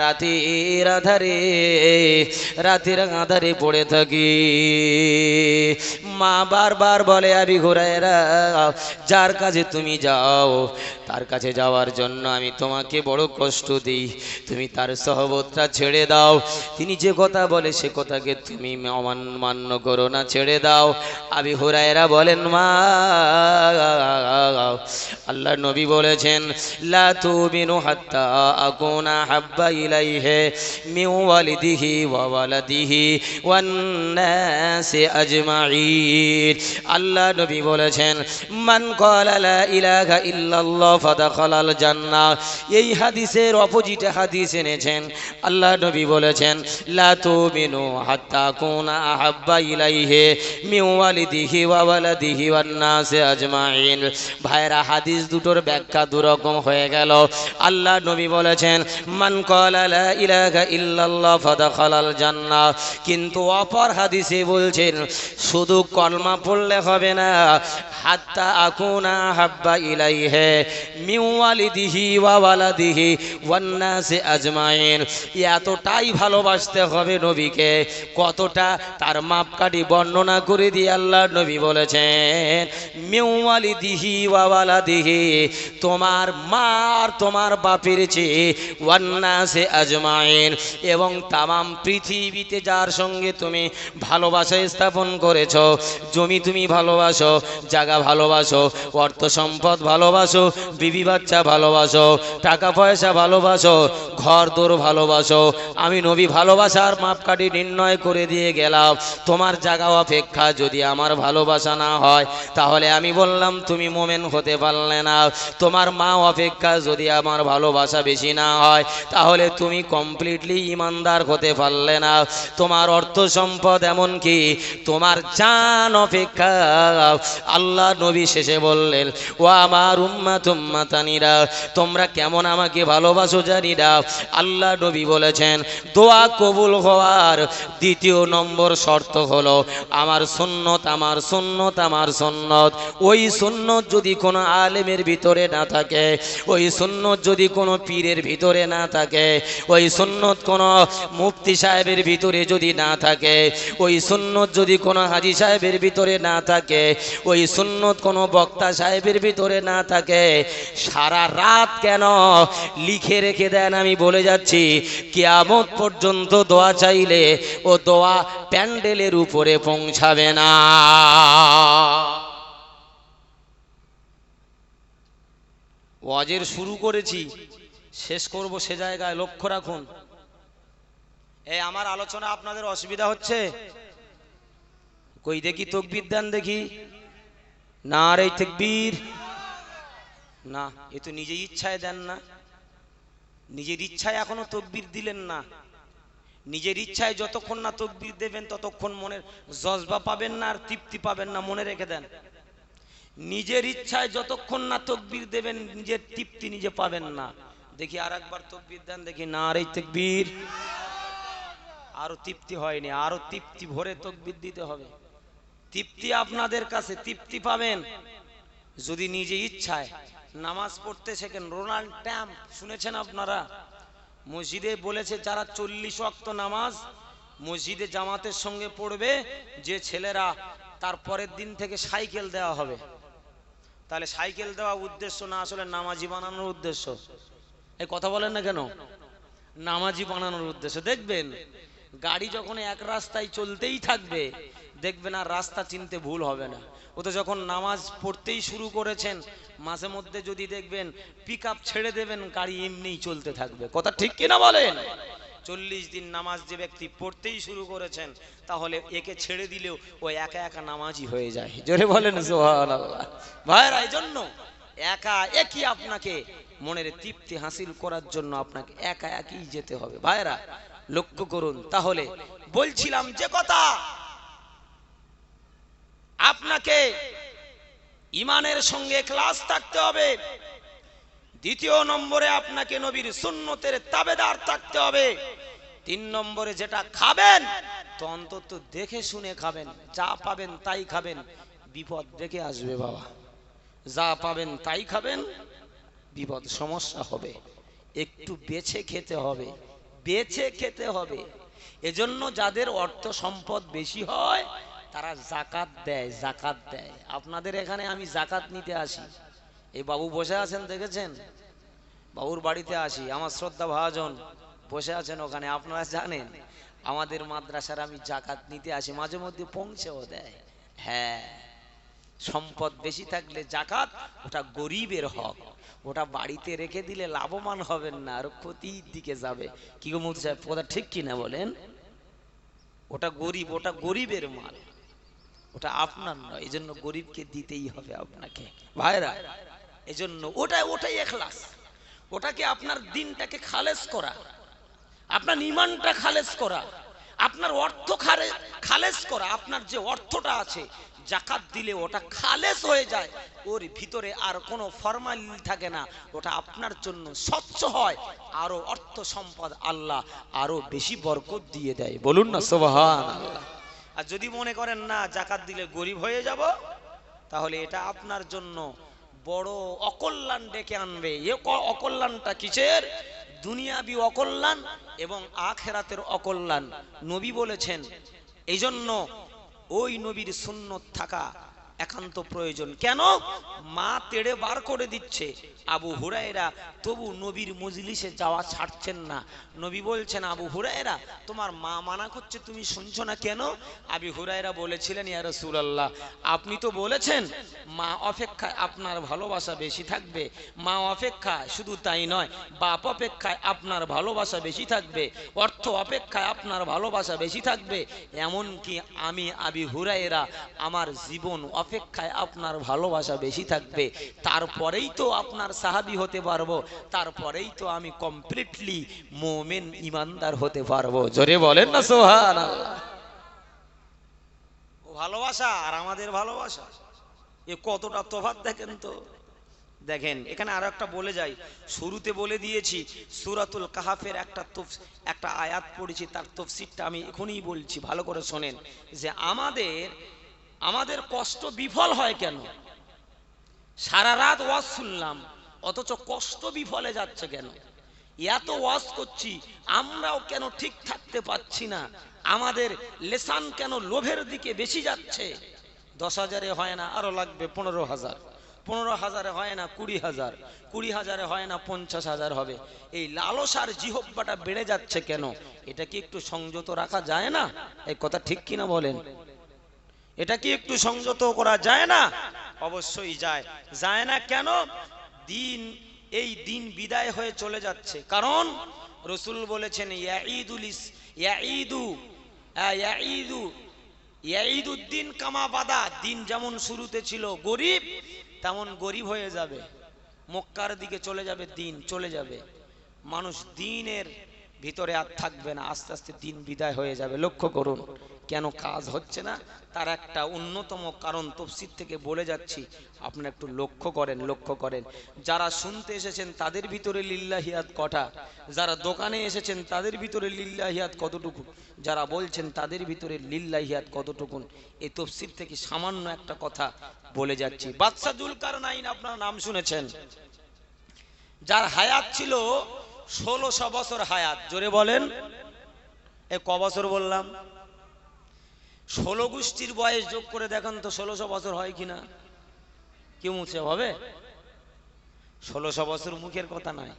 রাতের আধারে পড়ে থাকি। মা বারবার বলে, আবু হুরায়রা যার কাছে তুমি যাও তার কাছে যাওয়ার জন্য আমি তোমাকে বড় কষ্ট দিই, তুমি তার সহবতটা ছেড়ে দাও। তিনি যে কথা বলে সে কথাকে তুমি অমান্য করো না, ছেড়ে দাও। আবু হুরায়রা বলেন, মা আল্লাহ নবী বলেছেন, লা তুমিনু হাত্তা আকুনা হাব্বা ইলাইহি মিন ওয়ালিদিহি ওয়া ওয়ালাদিহি ওয়ান নাসি আজমাইন। আল্লাহ নবী বলেছেন, মান ক্বালা লা ইলাহা ইল্লাল্লাহ ফাদাখালাল জান্নাহ। এই হাদিসের অপোজিটে হাদিস এনেছেন। আল্লাহ নবী বলেছেন, লা তুমিনু হাত্তা আকুনা আহাব্বা ইলাইহি মিন ওয়ালিদিহি ওয়া ওয়ালাদিহি ওয়ান নাসি আজমাইন। ভাইরা, হাদিস দুটোর ব্যাখ্যা দুরকম হয়ে গেল। আল্লাহ নবী বলেছেন, মান ক্বালা লা ইলাহা ইল্লাল্লাহ ফাদাখালাল জান্নাহ, কিন্তু অপর হাদিসে বলছেন শুধু কলমা পড়লে হবে না, হাত্তা আকুনা হাব্বা ইলাইহি মিন ওয়ালিদিহি ওয়া ওয়ালাদিহি ওয়ান নাসি আজমাইন। এতটাই ভালোবাসতে হবে নবীকে, কতটা তার মাপকাঠি বর্ণনা করে দিয়ে আল্লাহ নবী বলেছেন, মিন ওয়ালিদিহি ওয়া ওয়ালাদিহি, তোমার মা আর তোমার বাপের চেয়ে, ওয়ান নাসি আজমাইন, এবং তামাম পৃথিবীতে যার সঙ্গে তুমি ভালোবাসা স্থাপন করেছো, জমি তুমি ভালোবাসো, জায়গা ভালোবাসো, অর্থ সম্পদ ভালোবাসো, বিবি বাচ্চা ভালোবাসো, টাকা পয়সা ভালোবাসো, ঘর দোর ভালোবাসো, আমি নবী ভালোবাসার মাপকাঠি নির্ণয় করে দিয়ে গেলাম। তোমার জায়গা অপেক্ষা যদি আমার ভালোবাসা না হয় তাহলে আমি বললাম তুমি মোমেন হতে পারলে না। তোমার মা অপেক্ষা যদি আমার ভালোবাসা বেশি না হয় তাহলে তুমি কমপ্লিটলি ইমানদার হতে পারলে না। তোমার অর্থ সম্পদ এমনকি তোমার জান অপেক্ষা আল্লাহ আল্লাহ নবী শেষে বললেন, ও আমার উম্মাত উম্মাতানিরা, তোমরা কেমন আমাকে ভালোবাসো জানি না। আল্লাহ নবী বলেছেন, দোয়া কবুল হওয়ার দ্বিতীয় নম্বর শর্ত হলো আমার সুন্নত, আমার সুন্নত, আমার সুন্নত। ওই সুন্নত যদি কোনো আলেমের ভিতরে না থাকে, ওই সুন্নত যদি কোনো পীরের ভিতরে না থাকে, ওই সুন্নত কোনো মুফতি সাহেবের ভিতরে যদি না থাকে, ওই সুন্নত যদি কোনো হাজী সাহেবের ভিতরে না থাকে, ওই সুন্নত কোনো বক্তা সাহেবের ভিতরে না থাকে, সারা রাত কেন লিখে রেখে দেন, আমি বলে যাচ্ছি কিয়ামত পর্যন্ত দোয়া চাইলে ও দোয়া প্যান্ডেলের উপরে পৌঁছাবে না। ওয়াজের শুরু করেছি, শেষ করব সে জায়গায় লক্ষ্য রাখুন। এই আমার আলোচনা আপনাদের অসুবিধা হচ্ছে? কই দেখি তাকবীর দেন দেখি। নারে তাকবীর। না, এ তো নিজের ইচ্ছায় দেন না, নিজের ইচ্ছায় এখনো তাকবীর দিলেন না। নিজের ইচ্ছায় যতক্ষণ না তাকবীর দেবেন ততক্ষণ মনের জজবা পাবেন না আর তৃপ্তি পাবেন না, মনে রেখে দেন। নিজের ইচ্ছায় যতক্ষণ না তাকবীর দেবেন নিজের তৃপ্তি নিজে পাবেন না। দেখি আর একবার তাকবীর দেন দেখি। নারে তাকবীর। আরো তৃপ্তি হয়নি, আরো তৃপ্তি ভরে তাকবীর দিতে হবে। তৃপ্তি আপনাদের কাছে, তৃপ্তি পাবেন যদি নিজে ইচ্ছায় নামাজ পড়তে শেখেন। রোনাল্ড ট্যাম্প শুনেছেন আপনারা? মসজিদে বলেছে যারা 40 ওয়াক্ত নামাজ মসজিদে জামাতের সঙ্গে পড়বে, যে ছেলেরা তার পরের দিন থেকে সাইকেল দেওয়া হবে। তাহলে সাইকেল দেওয়া উদ্দেশ্য না, আসলে নামাজি বানানোর উদ্দেশ্য। এই কথা বলেন না কেন? নামাজি বানানোর উদ্দেশ্য। দেখবেন গাড়ি যখন এক রাস্তায় চলতেই থাকবে, দেখবেন আর রাস্তা চিনতে ভুল হবে না। ও তো যখন নামাজ পড়তেই শুরু করেছেন, মাঝে মধ্যে যদি দেখবেন পিকআপ ছেড়ে দেবেন, গাড়ি এমনিই চলতে থাকবে। কথা ঠিক কিনা বলেন? 40 দিন নামাজ যে ব্যক্তি পড়তেই শুরু করেছেন, তাহলে একে ছেড়ে দিলেও ও একা একা নামাজি হয়ে যায়। জোরে বলেন সুবহানাল্লাহ। ভাইরা, এই জন্য একা একই আপনাকে মনের তৃপ্তি হাসিল করার জন্য আপনাকে একা একই যেতে হবে। ভাইরা লক্ষ্য করুন। তাহলে বলছিলাম যে কথা, আপনাকে ইমানের সঙ্গে ইখলাস থাকতে হবে। দ্বিতীয় নম্বরে আপনাকে নবীর সুন্নতের তাবেদার থাকতে হবে। 3 নম্বরে যেটা খাবেন তো অন্তত দেখে শুনে খাবেন। যা পাবেন তাই খাবেন, বিপদ ডেকে আসবে বাবা। যা পাবেন তাই খাবেন, বিপদ সমস্যা হবে। একটু বেছে খেতে হবে, বেছে খেতে হবে। এজন্য যাদের অর্থ সম্পদ বেশি হয় তারা যাকাত দেয়, যাকাত দেয়। আপনাদের এখানে আমি যাকাত নিতে আসি, এই বাবু বসে আছেন দেখেছেন, বাবুর বাড়িতে আসি, আমার শ্রদ্ধা ভাজন বসে আছেন ওখানে। আপনারা জানেন আমাদের মাদ্রাসার আমি যাকাত নিতে আসি, মাঝে মধ্যে পৌঁছেও দেয়। হ্যাঁ, সম্পদ বেশি থাকলে যাকাত, ওটা গরিবের হক। ওটা বাড়িতে রেখে দিলে লাভবান হবেন না, আর ক্ষতির দিকে যাবে। কি গো মুফতি সাহেব, কথা ঠিক কিনা বলেন? ওটা গরিব, ওটা গরিবের মাল, ওটা আপনার নয়। এই জন্য গরিবকে দিতেই হবে আপনাকে। ভাইরা, এই জন্য ওটাই ইখলাস। ওটাকে আপনার দিনটাকে খালেস করা, আপনার ঈমানটা খালেস করা, আপনার অর্থ খালেস করা। আপনার যে অর্থটা আছে যাকাত দিলে ওটা খালেস হয়ে যায়, ওর ভিতরে আর কোনো ফরমালিটি থাকে না, ওটা আপনার জন্য স্বচ্ছ হয়। আরো অর্থ সম্পদ আল্লাহ আরো বেশি বরকত দিয়ে দেয়। বলুন না সুবহানাল্লাহ। আর যদি মনে করেন না যাকাত দিলে গরিব হয়ে যাব, তাহলে এটা আপনার জন্য বড় অকল্যাণ ডেকে আনবে। এ অকল্যাণটা কিসের? দুনিয়াবি অকল্যাণ এবং আখিরাতের অকল্যাণ। নবী বলেছেন, এই জন্য ওই নবীর সুন্নত থাকা একান্ত প্রয়োজন। কেন? মা তেড়ে বার করে দিচ্ছে আবু হুরায়রা, তবু নবীর মজলিসে যাওয়া ছাড়ছেন না। নবী বলছেন, আবু হুরায়রা তোমার মা মানা করছে, তুমি শুনছো না কেন? আবু হুরায়রা বলেছিলেন, ইয়া রাসূলুল্লাহ, আপনি তো বলেছেন মা অপেক্ষায় আপনার ভালোবাসা বেশি থাকবে। মা অপেক্ষায় শুধু তাই নয়, বাপ অপেক্ষায় আপনার ভালোবাসা বেশি থাকবে, অর্থ অপেক্ষায় আপনার ভালোবাসা বেশি থাকবে। এমনকি আমি আবু হুরায়রা আমার জীবন অপেক্ষায় আপনার ভালোবাসা বেশি থাকবে। তারপরেই তো আপনার সাহাবী হতে পারবো, তারপরেই তো আমি কমপ্লিটলি মুমিন ইমানদার হতে পারবো। জোরে বলেন না সুবহানাল্লাহ। ও ভালোবাসা আর আমাদের ভালোবাসা এ কতটা তফাৎ দেখেন তো। দেখেন এখানে আরো একটা বলে যাই, শুরুতে বলে দিয়েছি সূরাতুল কাহাফের একটা আয়াত পড়েছি, তার তাফসীরটা আমি এখনই বলছি, ভালো করে শোনেন। যে আমাদের কষ্ট বিফল হয় কেন? সারা রাত ওয়াজ শুনলাম, অথচ কষ্ট বিফলে যাচ্ছে কেন? এত ওয়াজ করছি, আমরাও কেন ঠিক থাকতে পারছি না? আমাদের লেসান কেন লোভের দিকে বেশি যাচ্ছে? 10,000-এ হয় না, আরো লাগবে 15,000, 15,000-এ হয় না 20,000, 20,000-এ হয় না 50,000 হবে। এই লালসার জিহ্বাটা বেড়ে যাচ্ছে কেন? এটা কি একটু সংযত রাখা যায় না? এই কথা ঠিক কিনা বলেন? এটা কি একটু সংযত করা যায় না? অবশ্যই যায়। যায় না কেন? এই দিন বিদায় হয়ে চলে যাচ্ছে, কারণ রাসূল বলেছেন ইয়াঈদুদ্দিন কামা বাদা, দিন যেমন শুরুতে ছিল গরিব, তেমন গরিব হয়ে যাবে, মক্কার দিকে চলে যাবে, দিন চলে যাবে, মানুষ দিনের ভিতরে আর থাকবে না, আস্তে আস্তে দিন বিদায় হয়ে যাবে। লক্ষ্য করুন কেন কাজ হচ্ছে না, তার একটা অন্যতম কারণ তাফসীর থেকে বলে যাচ্ছি, আপনি একটু লক্ষ্য করেন। যারা শুনতে এসেছেন তাদের ভিতরে লিল্লাহিয়াত কটা, যারা দোকানে এসেছেন তাদের ভিতরে লিল্লাহিয়াত কতটুকু, যারা বলছেন তাদের ভিতরে লিল্লাহিয়াত কতটুকু, এই তাফসীর থেকে সামান্য একটা কথা বলে যাচ্ছি। বাদশা যুলকারনাইন আপনার নাম শুনেছেন, যার হায়াত ছিল 1600 বছর হায়াত। জোরে বলেন, এ ক বছর বললাম? 16 গোষ্ঠীর বয়স যোগ করে দেখেন তো 1600 বছর হয় কিনা। কেউ মুছে হবে? 1600 বছর মুখের কথা নয়,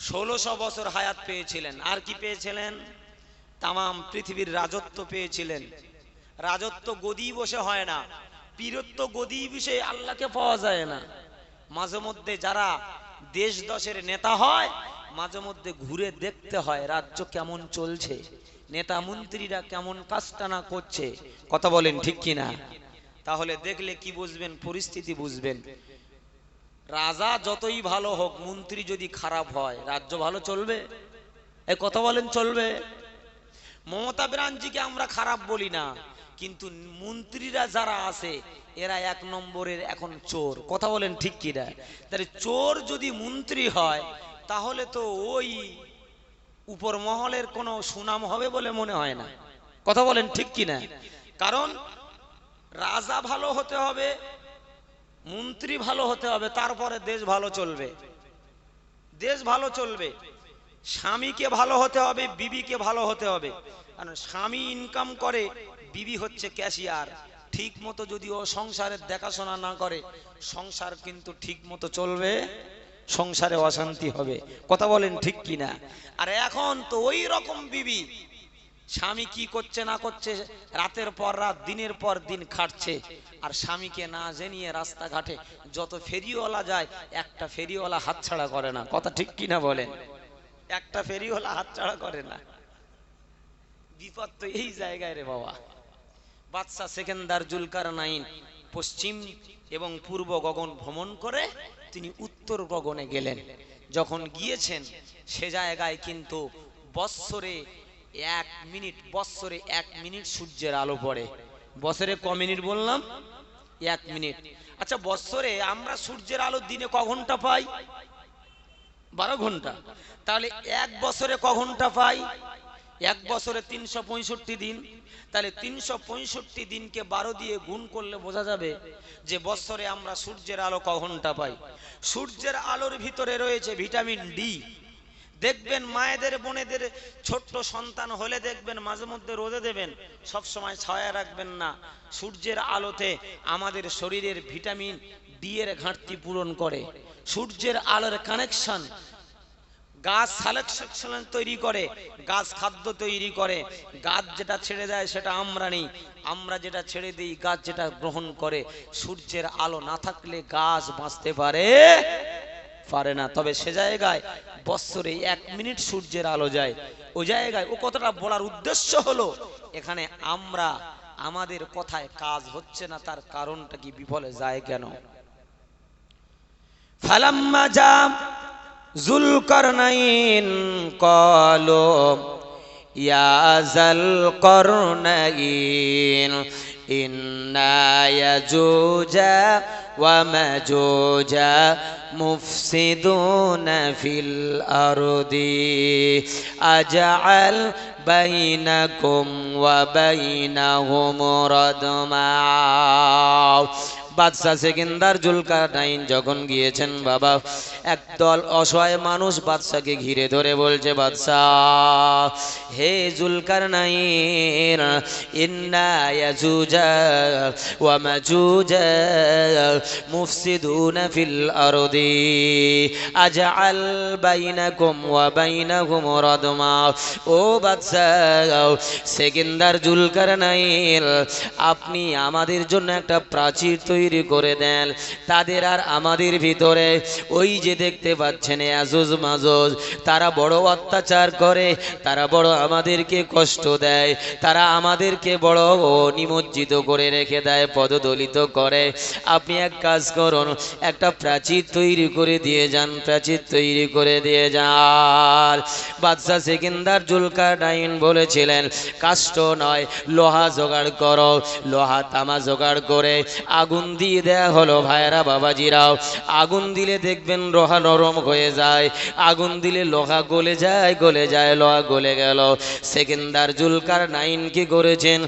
1600 বছর হায়াত পেয়েছিলেন। আর কি পেয়েছিলেন? তামাম পৃথিবীর রাজত্ব পেয়েছিলেন। রাজত্ব গদি বসে হয় না, পীরত্ব গদি বসে আল্লাহকে পাওয়া যায় না। মাঝে মধ্যে যারা দেশ দশের নেতা হয়, মাঝে মধ্যে ঘুরে দেখতে হয় রাজ্য কেমন চলছে, নেতা মন্ত্রীরা কেমন কাজটানা করছে। কথা বলেন ঠিক কিনা? তাহলে দেখলে কি বুঝবেন? পরিস্থিতি বুঝবেন। রাজা যতই ভালো হোক, মন্ত্রী যদি খারাপ হয়, রাজ্য ভালো চলবে? এই কথা বলেন, চলবে? মমতা ব্যানার্জিকে আমরা খারাপ বলি না, কিন্তু মন্ত্রীরা যারা আছে এরা 1 নম্বরের এখন চোর। কথা বলেন ঠিক কিনা? তাহলে চোর যদি মন্ত্রী হয়, তাহলে তো ওই উপর মহলের কোনো সুনাম হবে বলে মনে হয় না। কথা বলেন ঠিক কিনা? কারণ রাজা ভালো হতে হবে, মন্ত্রী ভালো হতে হবে, তারপরে দেশ ভালো চলবে। দেশ ভালো চলবে। স্বামীকে ভালো হতে হবে, বিবিকে ভালো হতে হবে। কারণ স্বামী ইনকাম করে, বিবি হচ্ছে ক্যাশিয়ার। ঠিক মতো যদি ও সংসারের দেখাশোনা না করে, সংসার কিন্তু ঠিক মতো চলবে, সংসারে অশান্তি হবে। কথা বলেন ঠিক কিনা? আর এখন তো ওই রকম বিবি, স্বামী কি করছে না করছে, রাতের পর রাত দিনের পর দিন খাটছে, আর স্বামীকে না জানিয়ে রাস্তাঘাটে যত ফেরিওয়ালা যায়, একটা ফেরিওয়ালা হাতছাড়া করে না। কথা ঠিক কিনা বলেন? একটা ফেরিওয়ালা হাতছাড়া করে না। বিপদ তো এই জায়গায় রে বাবা। বাদশা সেকেন্দার জুলকারনাইন পশ্চিম এবং পূর্ব গগন ভ্রমণ করে তিনি উত্তর গগনে গেলেন। যখন গিয়েছেন সে জায়গায় কিন্তু বৎসরে 1 মিনিট সূর্যের আলো পড়ে। বছরে ক মিনিট বললাম? 1 মিনিট। আচ্ছা, বৎসরে আমরা সূর্যের আলো দিনে ক ঘন্টা পাই? 12 ঘন্টা। তাহলে 1 বছরে ক ঘন্টা পাই? 1 বছরে 365 দিন। তাহলে 365 দিনকে 12 দিয়ে গুণ করলে বোঝা যাবে যে বছরে আমরা সূর্যের আলো ক ঘন্টা পাই। সূর্যের আলোর ভিতরে রয়েছে ভিটামিন ডি। দেখবেন মায়েদের বোনেদের ছোট্ট সন্তান হলে দেখবেন মাঝে মধ্যে রোদে দেবেন, সব সময় ছায়া রাখবেন না। সূর্যের আলোতে আমাদের শরীরের ভিটামিন ডি এর ঘাটতি পূরণ করে। সূর্যের আলোর কানেকশন, গাছ সালেকশন তৈরি করে, গাছ খাদ্য তৈরি করে। গাছ যেটা ছেড়ে দেয় সেটা আমরা নেই, আমরা যেটা ছেড়ে দিই গাছ যেটা গ্রহণ করে। সূর্যের আলো না থাকলে গাছ বাঁচতে পারে না। তবে সে জায়গায় বছরে 1 মিনিট সূর্যের আলো যায়। ওই জায়গায় ও কথাটা বলার উদ্দেশ্য হলো, এখানে আমরা আমাদের কথায় কাজ হচ্ছে না, তার কারণটা কি, বিফলে যায় কেন? ফালাম্মা জাম যুলকারনাইন ক্বালু ইয়া যাল কারনাইন ইন্না ইয়াজুজা ওয়া মাজুজা মুফসিদুনা ফিল আরদি আজআল বাইনাকুম ওয়া বাইনাহুম রাদমা। বাদশাহ সেকেন্দার জুলকারনাইন যখন গিয়েছেন বাবা, একদল অসহায় মানুষ বাদশাকে ঘিরে ধরে বলছে, বাদশাহ হে জুলকারনাইন, ইন্না ইয়াজুজা ওয়া মাজুজা মুফসিদুনা ফিল আরদি আজআল বাইনাকুম ওয়া বাইনাহুম রাদমা। ও বাদশাহ সেকেন্দার জুলকারনাইন, আপনি আমাদের জন্য একটা প্রাচীর তৈরি করে দেন, তাদের আর আমাদের ভিতরে ওই যে দেখতে পাচ্ছেন ইয়াজুজ মাজুজ, তারা বড় অত্যাচার করে, তারা বড় আমাদেরকে কষ্ট দেয়, তারা আমাদেরকে বড় নিমজ্জিত করে রেখে দেয়, পদদলিত করে। আপনি এক কাজ করুন, একটা প্রাচীর তৈরি করে দিয়ে যান, প্রাচীর তৈরি করে দিয়ে যান। বাদশাহ সেকেন্দার জুলকারনাইন বলেছিলেন, কাষ্ঠ নয় লোহা জোগাড় করো। লোহা তামা জোগাড় করে আগুন দিয়ে দেয়া হলো। ভাইরা বাবাজিরাও, আগুন দিলে দেখবেন লোহা নরম হয়ে যায়, আগুন দিলে লোহা গলে যায়, গলে যায়, লোহা গলে গেল। সেকেন্দার জুলকারনাইন কি করেছেন,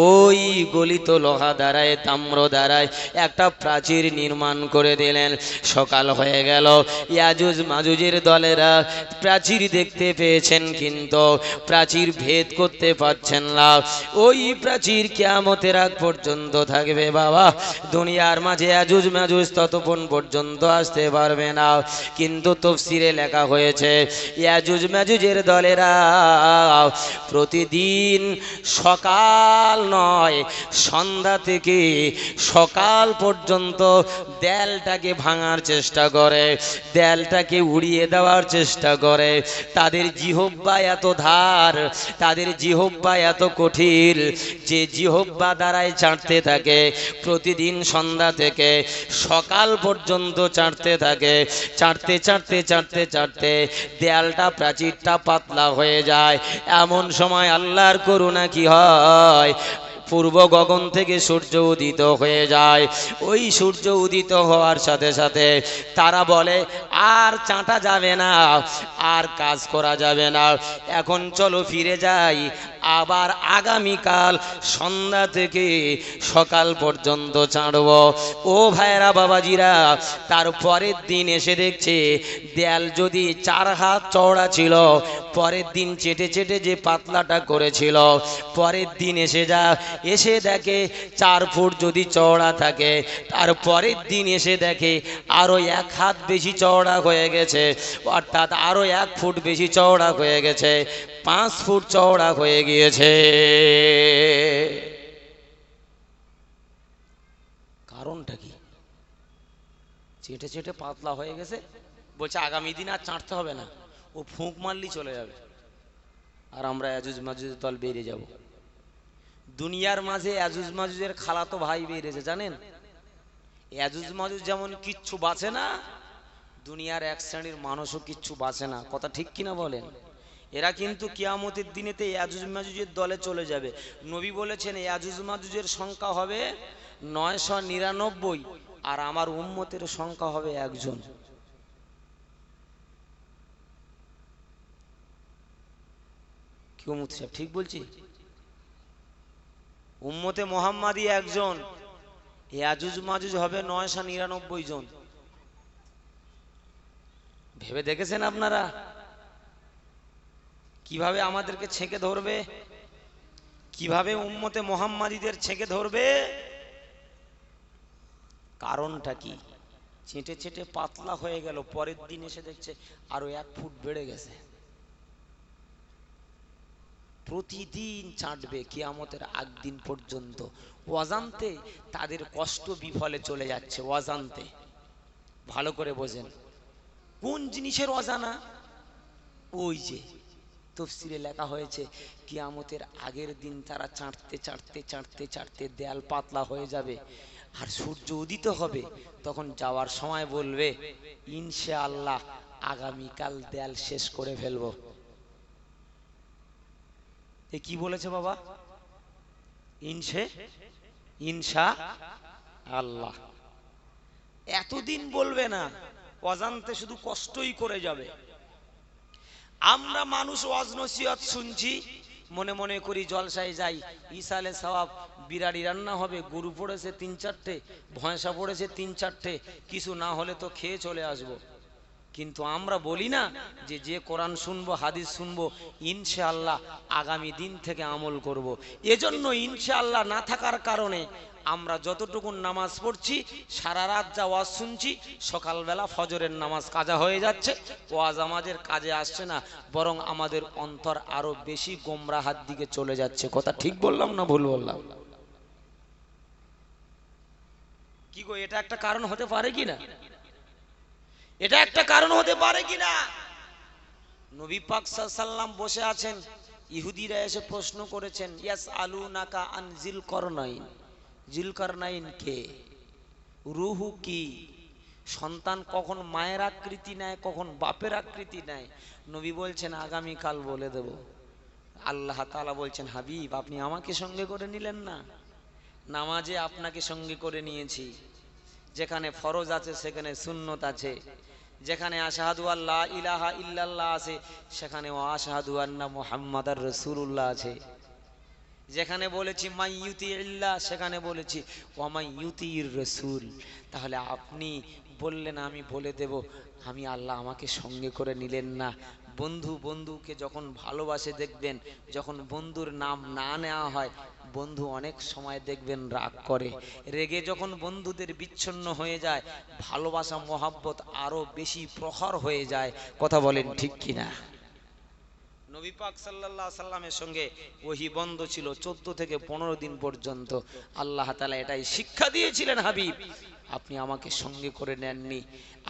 ওই গলিত লোহা দ্বারায়, তাম্র দ্বারায় একটা প্রাচীর নির্মাণ করে দিলেন। সকাল হয়ে গেল, ইয়াজুজ মাজুজের দলেরা প্রাচীর দেখতে পেয়েছেন, কিন্তু প্রাচীর ভেদ করতে পারছেন না। ওই প্রাচীর কিয়ামতের আগ পর্যন্ত থাকবে বাবা। দুনিয়ার মাঝে ইয়াজুজ মাজুজ ততক্ষণ পর্যন্ত আসতে পারবে না। কিন্তু তাফসীরে লেখা হয়েছে, ইয়াজুজ মাজুজের দলেরা প্রতিদিন সকাল নয়, সন্ধ্যা থেকে সকাল পর্যন্ত দেয়ালটাকে ভাঙার চেষ্টা করে, দেয়ালটাকে উড়িয়ে দেওয়ার চেষ্টা করে। তাদের জিহ্বা এত ধার, তাদের জিহ্বা এত কঠিন যে জিহ্বা দ্বারাই চাটতে থাকে। প্রতিদিন সন্ধ্যা থেকে সকাল পর্যন্ত চাটতে থাকে, চাটতে চাটতে চাটতে চাটতে দেয়ালটা, প্রাচীরটা পাতলা হয়ে যায়। এমন সময় আল্লাহর করুণা কি হয়, পূর্ব গগন থেকে সূর্য উদিত হয়ে যায়। ওই সূর্য উদিত হওয়ার সাথে সাথে তারা বলে, আর চাটা যাবে না, আর কাজ করা যাবে না, এখন চলো ফিরে যাই, আবার আগামীকাল সন্ধ্যা থেকে সকাল পর্যন্ত চাঁড়ব। ও ভাইরা বাবাজিরা, তার পরের দিন এসে দেখছে দেয়াল যদি 4 হাত চওড়া ছিল, পরের দিন চেটে চেটে যে পাতলাটা করেছিল, পরের দিন এসে দেখে 4 ফুট যদি চওড়া থাকে, তার পরের দিন এসে দেখে আরো 1 হাত বেশি চওড়া হয়ে গেছে, অর্থাৎ আরো 1 ফুট বেশি চওড়া হয়ে গেছে, 5 ফুট চওড়া হয়ে গিয়েছে। কারণটা কি? চেটে চেটে পাতলা হয়ে গেছে, বলছে আগামী দিন আর চাটতে হবে না, ও ফুঁক মারলি চলে যাবে, আর আমরা ইয়াজুজ মাজুজের দল বেরিয়ে যাব। দুনিয়ার মাঝে ইয়াজুজ মাজুজের খালাতো ভাই বেরিয়েছে, জানেন? ইয়াজুজ মাজুজ যেমন কিচ্ছু বাঁচে না, দুনিয়ার এক শ্রেণীর মানুষও কিচ্ছু বাঁচে না। কথা ঠিক কিনা বলেন? এরা কিন্তু কিয়ামতের দিনেতে ইয়াজুজ মাজুজের দলে চলে যাবে। নবী বলেছেন ইয়াজুজ মাজুজের সংখ্যা হবে 999, আর আমার উম্মতের সংখ্যা হবে 1 জন। কি উম্মত সাহেব, ঠিক বলছি? উম্মতে মুহাম্মাদি 1 জন, ইয়াজুজ মাজুজ হবে 999 জন। ভেবে দেখেছেন আপনারা কিভাবে আমাদেরকে ছেঁকে ধরবে, কিভাবে উম্মতে মুহাম্মাদিদের ছেঁকে ধরবে? কারণটা কি? চেটে চেটে পাতলা হয়ে গেল, পরের দিন এসে দেখছে আরো 1 ফুট বেড়ে গেছে। প্রতিদিন চাটবে কিয়ামতের আগ দিন পর্যন্ত, অজান্তে তাদের কষ্ট বিফলে চলে যাচ্ছে, অজান্তে। ভালো করে বোঝেন কোন জিনিসের অজানা। ওই যে তাফসীরে লেখা হয়েছে কিয়ামতের আগের দিন তারা চাটতে চাটতে চাটতে চাটতে দেয়াল পাতলা হয়ে যাবে, আর সূর্য উদিত হবে, তখন যাওয়ার সময় বলবে ইনশাআল্লাহ আগামীকাল দেয়াল শেষ করে ফেলবো। এ কি বলেছে বাবা? ইনশা আল্লাহ। এতদিন বলবে না, অজান্তে শুধু কষ্টই করে যাবে। আমরা মানুষ ওয়াজ নসিহত শুনছি, মনে মনে করি জলসায় যাই, ইসালে সওয়াব, বিরাড়ি রান্না হবে, গরু পড়েছে 3-4টে, ভয়সা পড়েছে 3-4টে, কিছু না হলে তো খেয়ে চলে আসবো। কিন্তু আমরা বলি না যে যে কোরআন শুনবো, হাদিস শুনবো, ইনশাআল্লাহ আগামী দিন থেকে আমল করব। এজন্য ইনশাআল্লাহ না থাকার কারণে আমরা যতটুকু নামাজ পড়ছি, সারা রাত যা ওয়াজ শুনছি, সকালবেলা ফজরের নামাজ কাজা হয়ে যাচ্ছে, ওয়াজ আমাদের কাজে আসছে না, বরং আমাদের অন্তর আরো বেশি গোমরাহার দিকে চলে যাচ্ছে। কথা ঠিক বললাম না ভুল বললাম? কি গো, এটা একটা কারণ হতে পারে কি না? এটা একটা কারণ হতে পারে কিনা? নবী পাক সাল্লাল্লাহু আলাইহি ওয়াসাল্লাম বসে আছেন, ইহুদিরা এসে প্রশ্ন করেছেন, ইয়াস আলুনাকা আন জিলকরনাইন। জিলকরনাইন কে? রুহু কি? সন্তান কখন মায়ের আকৃতি নেয়, কখন বাপের আকৃতি নেয়? নবী বলছেন আগামী কাল বলে দেব। আল্লাহ তাআলা বলছেন, হাবিব আপনি আমাকে সঙ্গে করে নিলেন না? নামাজে আপনাকে সঙ্গে করে নিয়েছি, যেখানে ফরজ আছে সেখানে সুন্নত আছে, যেখানে আশহাদু আল্লা ইলাহা ইল্লাল্লাহ আছে সেখানে আশহাদু আন্না মুহাম্মাদার রাসূলুল্লাহ আছে, যেখানে বলেছি মাই ইউতিল্লাহ সেখানে বলেছি ওয়া মাই ইউতির রাসূল। তাহলে আপনি বললেন আমি বলে দেব, আমি আল্লাহ আমাকে সঙ্গে করে নিলেন না? বন্ধু বন্ধুকে যখন ভালোবাসে দেখবেন, যখন বন্ধুর নাম না নেওয়া হয়, বন্ধু অনেক সময় দেখবেন রাগ করে। রেগে যখন বন্ধুদের বিচ্ছিন্ন হয়ে যায়, ভালোবাসা মহাব্বত আরো বেশি প্রখর হয়ে যায়। কথা বলেন ঠিক কিনা? নবী পাক সাল্লাল্লাহু আলাইহি সাল্লামের সঙ্গে ওহী বন্ধ ছিল 14 থেকে 15 দিন পর্যন্ত। আল্লাহ তাআলা এটাই শিক্ষা দিয়েছিলেন, হাবিব আপনি আমাকে সঙ্গে করে নেননি,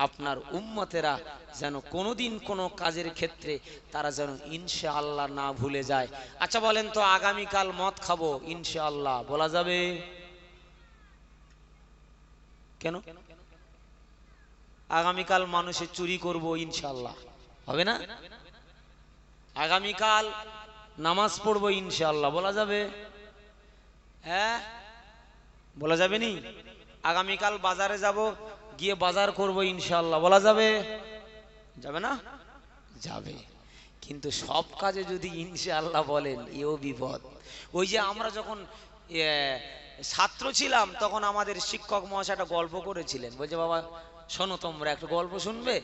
আপনার উম্মতেরা যেন কোনোদিন কোনো কাজের ক্ষেত্রে তারা যেন ইনশাআল্লাহ না ভুলে যায়। আচ্ছা বলেন তো, আগামীকাল মদ খাবো ইনশাআল্লাহ বলা যাবে? কেন? আগামীকাল মানুষে চুরি করব ইনশাআল্লাহ হবে না? আগামীকাল নামাজ পড়বো ইনশাআল্লাহ বলা যাবে? হ্যাঁ বলা যাবে নি? আগামীকাল বাজারে যাব, গিয়ে বাজার করব ইনশাআল্লাহ বলা যাবে? যাবে না? যাবে। কিন্তু সব কাজে যদি ইনশাআল্লাহ বলেন, এও বিপদ। ওই যে আমরা যখন ছাত্র ছিলাম, তখন আমাদের শিক্ষক মহাশয় একটা গল্প করেছিলেন, বলছে বাবা শোনো তোমরা একটা গল্প শুনবে।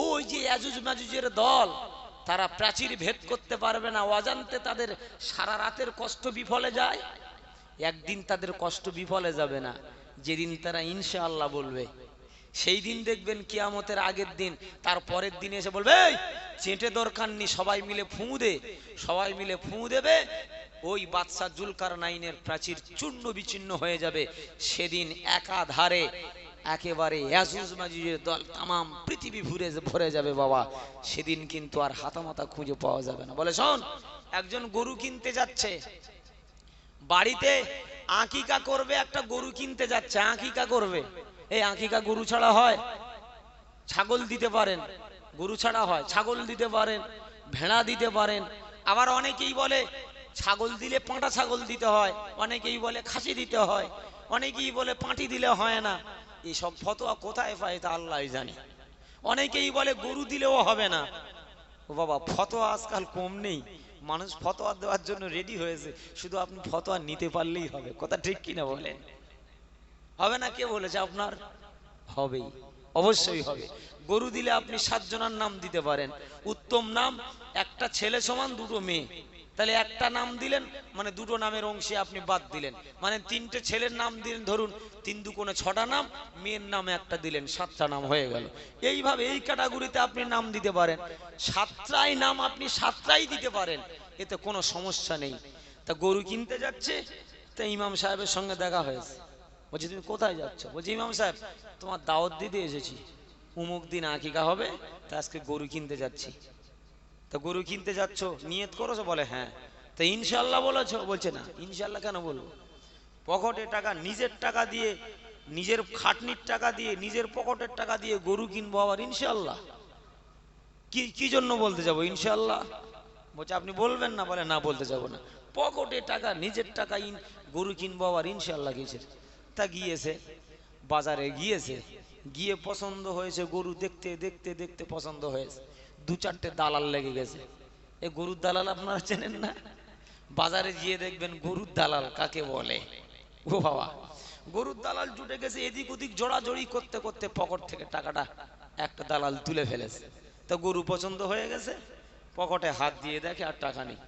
ওই যে ইয়াজুজ মাজুজের দল, তারা প্রাচীর ভেদ করতে পারবে না, অজান্তে তাদের সারা রাতের কষ্ট বিফলে যায়। একদিন তাদের কষ্ট বিফলে যাবে না, যেদিন তারা ইনশাআল্লাহ বলবে, সেই দিন দেখবেন কিয়ামতের আগের দিন, তার পরের দিন এসে বলবে এই চেটে দরকার নেই, সবাই মিলে ফুঁ দে। সবাই মিলে ফুঁ দেবে, ওই বাদশা জুলকারনাইনের প্রাচীর চূর্ণ বিচ্ছিন্ন হয়ে যাবে। সেদিন একাধারে একেবারে ইয়াজুজ মাজুজের দল তামাম পৃথিবী ভরে যাবে বাবা। সেদিন কিন্তু আর হাতামাতা খুঁজে পাওয়া যাবে না। বলে শোন, একজন গরু কিনতে যাচ্ছে, বাড়িতে আকিকা করবে, একটা গরু কিনতে যাচ্ছে, আকিকা করবে। এই আকিকা গরু ছাড়া হয়? ছাগল দিতে পারেন, গরু ছাড়া হয়? ছাগল দিতে পারেন, ভেড়া দিতে পারেন। আবার অনেকেই বলে ছাগল দিলে পাঁটা ছাগল দিতে হয়, অনেকেই বলে খাসি দিতে হয়, অনেকেই বলে পাঁটি দিলে হয় না। এইসব ফতোয়া কোথায় পায় তা আল্লাহ জানে। অনেকেই বলে গরু দিলেও হবে না। ও বাবা, ফতোয়া আজকাল কম নেই, মানুষ ফতোয়া দেওয়ার জন্য রেডি হয়েছে, শুধু আপনি ফতোয়া নিতে পারলেই হবে। কথা ঠিক কিনা বলেন? হবে না? কে বলেছে আপনার? হবেই, অবশ্যই হবে। গরু দিলে আপনি 7 জনের নাম দিতে পারেন, উত্তম নাম। একটা ছেলে সমান 2টো মেয়ে, তাহলে একটা নাম দিলেন মানে 2টো নামের অংশে আপনি বাদ দিলেন, মানে 3টে ছেলের নাম দিলেন, ধরুন 3 দুগুণে 6টা নাম, মেয়ের নামে একটা দিলেন, 7টা নাম হয়ে গেল। এইভাবে এই ক্যাটাগরিতে আপনি নাম দিতে পারেন, 7টাই নাম আপনি 7টাই দিতে পারেন, এতে কোনো সমস্যা নেই। তা গরু কিনতে যাচ্ছে, তা ইমাম সাহেবের সঙ্গে দেখা হয়েছে। বলছি তুমি কোথায় যাচ্ছ? বলছি ইমাম সাহেব তোমার দাওয়াত দিতে এসেছি, অমুক দিন আকিকা হবে, তা আজকে গরু কিনতে যাচ্ছি। তা গরু কিনতে যাচ্ছ, নিয়ত করেছো? বলে হ্যাঁ। তা ইনশাআল্লাহ বলেছো? বলছে না। ইনশাআল্লাহ কেন বলবো? পকেটে টাকা, নিজের টাকা দিয়ে, নিজের খাটনির টাকা দিয়ে, নিজের পকেটের টাকা দিয়ে গরু কিনবো, আবার ইনশাআল্লাহ? কি জন্য বলতে যাবো ইনশাআল্লাহ? বলছে আপনি বলবেন না? বলে না, বলতে যাবো না। পকেটে টাকা, নিজের টাকা, গরু কিনবো আবার ইনশাল্লাহ গিয়েছে। তা গিয়েছে, বাজারে গিয়েছে, গিয়ে পছন্দ হয়েছে গরু, দেখতে দেখতে দেখতে পছন্দ হয়েছে। দু চারটে দালাল লেগে গেছে। এই গরুর দালাল আপনারা চেনেন না? বাজারে গিয়ে দেখবেন গরুর দালাল কাকে বলে। ও বাবা, গরুর দালাল জুটে গেছে। এদিক ওদিক জোড়াজড়ি করতে করতে পকেট থেকে টাকাটা একটা দালাল তুলে ফেলেছে। তা গরু পছন্দ হয়ে গেছে, পকেটে হাত দিয়ে দেখে আর টাকা নেই।